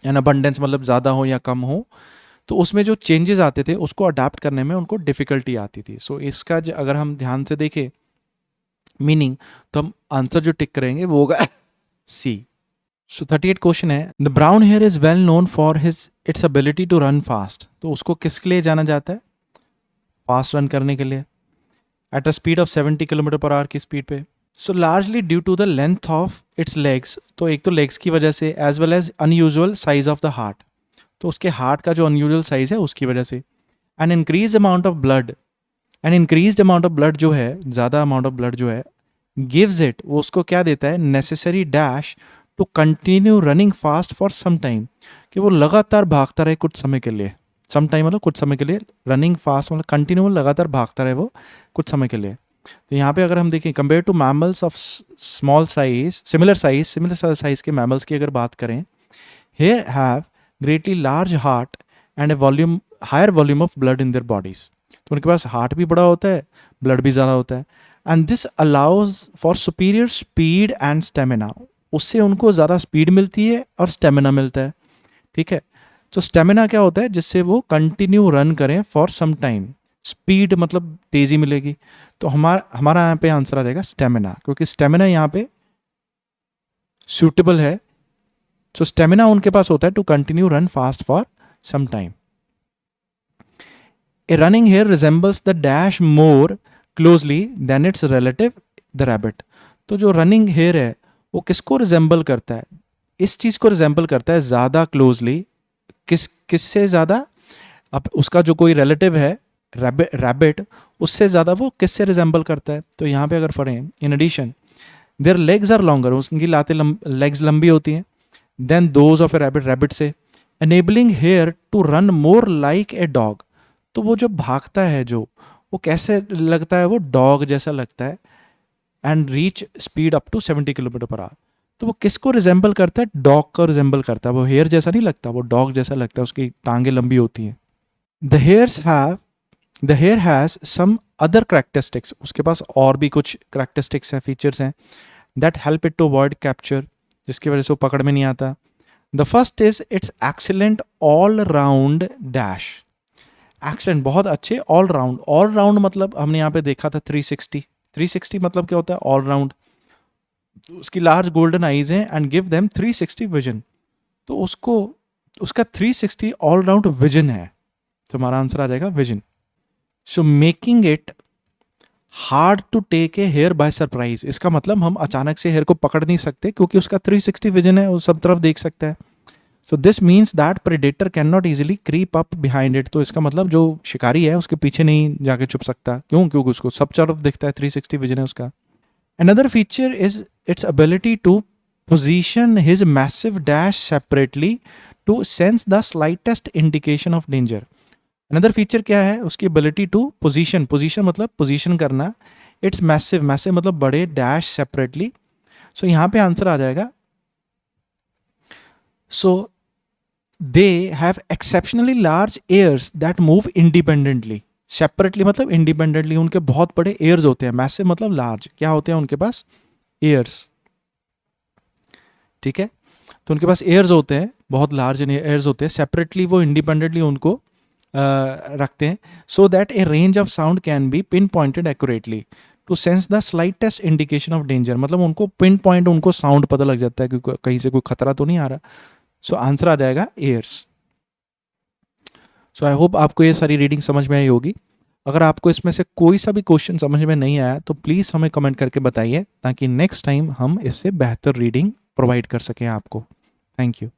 and abundance मतलब ज़्यादा हो या कम हो, तो उसमें जो changes आते थे उसको अडाप्ट करने में उनको डिफ़िकल्टी आती थी। सो इसका अगर हम ध्यान से देखें मीनिंग, तो हम आंसर जो टिक करेंगे वो होगा सी। सो 38 क्वेश्चन है, the brown hare is well known for his its ability to run fast, तो उसको किसके लिए जाना जाता है? फास्ट रन करने के लिए, at a speed of 70 kilometre per hour की स्पीड पे। So largely due to the length of its legs, तो एक तो लेग्स की वजह से, as well as unusual size of the heart, तो उसके हार्ट का जो अनयूजुअल साइज है उसकी वजह से। An increase amount of blood, an increase amount of blood जो है, ज़्यादा अमाउंट ऑफ ब्लड जो है, गिव्स इट, वो उसको क्या देता है? Necessary dash to continue running fast for some time, कि वो लगातार भागता रहे कुछ समय के लिए। सम टाइम मतलब कुछ समय के लिए, रनिंग फास्ट मतलब कंटिन्यू लगातार भागता रहे वो कुछ समय के लिए। तो यहाँ पे अगर हम देखें, compare to mammals of small size, similar size के मैमल्स की अगर बात करें, hare have greatly large heart and a volume higher volume of blood in their bodies, तो उनके पास हार्ट भी बड़ा होता है, ब्लड भी ज़्यादा होता है। And this allows for superior speed and stamina, उससे उनको ज़्यादा स्पीड मिलती है और स्टेमिना मिलता है, ठीक है। तो स्टेमिना क्या होता है? जिससे वो कंटिन्यू रन करें फॉर सम टाइम, स्पीड मतलब तेज़ी मिलेगी, तो हमारा यहाँ पे आंसर आ जाएगा स्टेमिना, क्योंकि स्टेमिना यहाँ पे सूटेबल है। सो स्टेमिना उनके पास होता है to continue run fast for some time. A running hare resembles the dash more closely than its relative the rabbit, तो जो रनिंग हेयर है वो किसको रिजेंबल करता है? इस चीज़ को रिजेंबल करता है ज़्यादा क्लोजली, किससे ज़्यादा? अब उसका जो कोई रिलेटिव है रैबिट, उससे ज़्यादा वो किससे रिजेंबल करता है? तो यहाँ पे अगर पढ़ें, in addition their legs are longer, उसकी लेग्स लंबी होती हैं, than those of a rabbit से, enabling hare to run more like a dog, तो वो जो भागता है जो, वो कैसे लगता है? वो डॉग जैसा लगता है। And reach speed up to 70 kilometre per hour, तो वो किसको रिजेंबल करता है? डॉग को रिजेंबल करता है। वो हेयर जैसा नहीं लगता, वो डॉग जैसा लगता है, उसकी टांगें लंबी होती हैं। The hare has some other characteristics, उसके पास और भी कुछ करेक्टरिस्टिक्स हैं, फीचर्स हैं, that help it to avoid capture, जिसकी वजह से वो पकड़ में नहीं आता। The first is its excellent all round dash, accent बहुत अच्छे, ऑल राउंड। ऑल राउंड मतलब हमने यहाँ पे देखा था 360। 360 मतलब क्या होता है? All round. उसकी लार्ज गोल्डन आईज हैं एंड गिव देम 360 विजन। तो उसको उसका 360 ऑल राउंड विजन है, तो हमारा आंसर आ जाएगा vision. So making it hard to take a hare by surprise, इसका मतलब हम अचानक से हेयर को पकड़ नहीं सकते क्योंकि उसका 360 विजन है, वो सब तरफ देख सकता है। So this means that predator can not easily creep up behind it, तो इसका मतलब जो शिकारी है उसके पीछे नहीं जाके छुप सकता। क्यों? क्योंकि उसको सब तरफ दिखता है, 360 विजन है उसका। Another feature is its ability to position his massive dash separately to sense the slightest indication of danger. Another feature क्या है? उसकी एबिलिटी टू पोजीशन, पोजीशन मतलब पोजीशन करना, इट्स मैसिव, मैसिव मतलब बड़े, डैश सेपरेटली। सो यहाँ पे आंसर आ जाएगा, so they have exceptionally large ears that move independently. Separately मतलब इंडिपेंडेंटली, उनके बहुत बड़े एयर्स होते हैं। मैसिव मतलब लार्ज, क्या होते हैं उनके पास? एयर्स। ठीक है, तो उनके पास एयर्स होते हैं, बहुत लार्ज एयर्स होते हैं, सेपरेटली वो इंडिपेंडेंटली उनको रखते हैं। So that a range of sound can be pinpointed accurately to sense the slightest indication of danger, मतलब उनको पिन पॉइंट, उनको साउंड पता लग जाता है कि कहीं से कोई खतरा तो नहीं आ रहा। सो आंसर आ जाएगा एयर्स। सो आई होप आपको ये सारी रीडिंग समझ में आई होगी। अगर आपको इसमें से कोई सा भी क्वेश्चन समझ में नहीं आया तो प्लीज़ हमें कमेंट करके बताइए, ताकि नेक्स्ट टाइम हम इससे बेहतर रीडिंग प्रोवाइड कर सकें आपको। Thank you.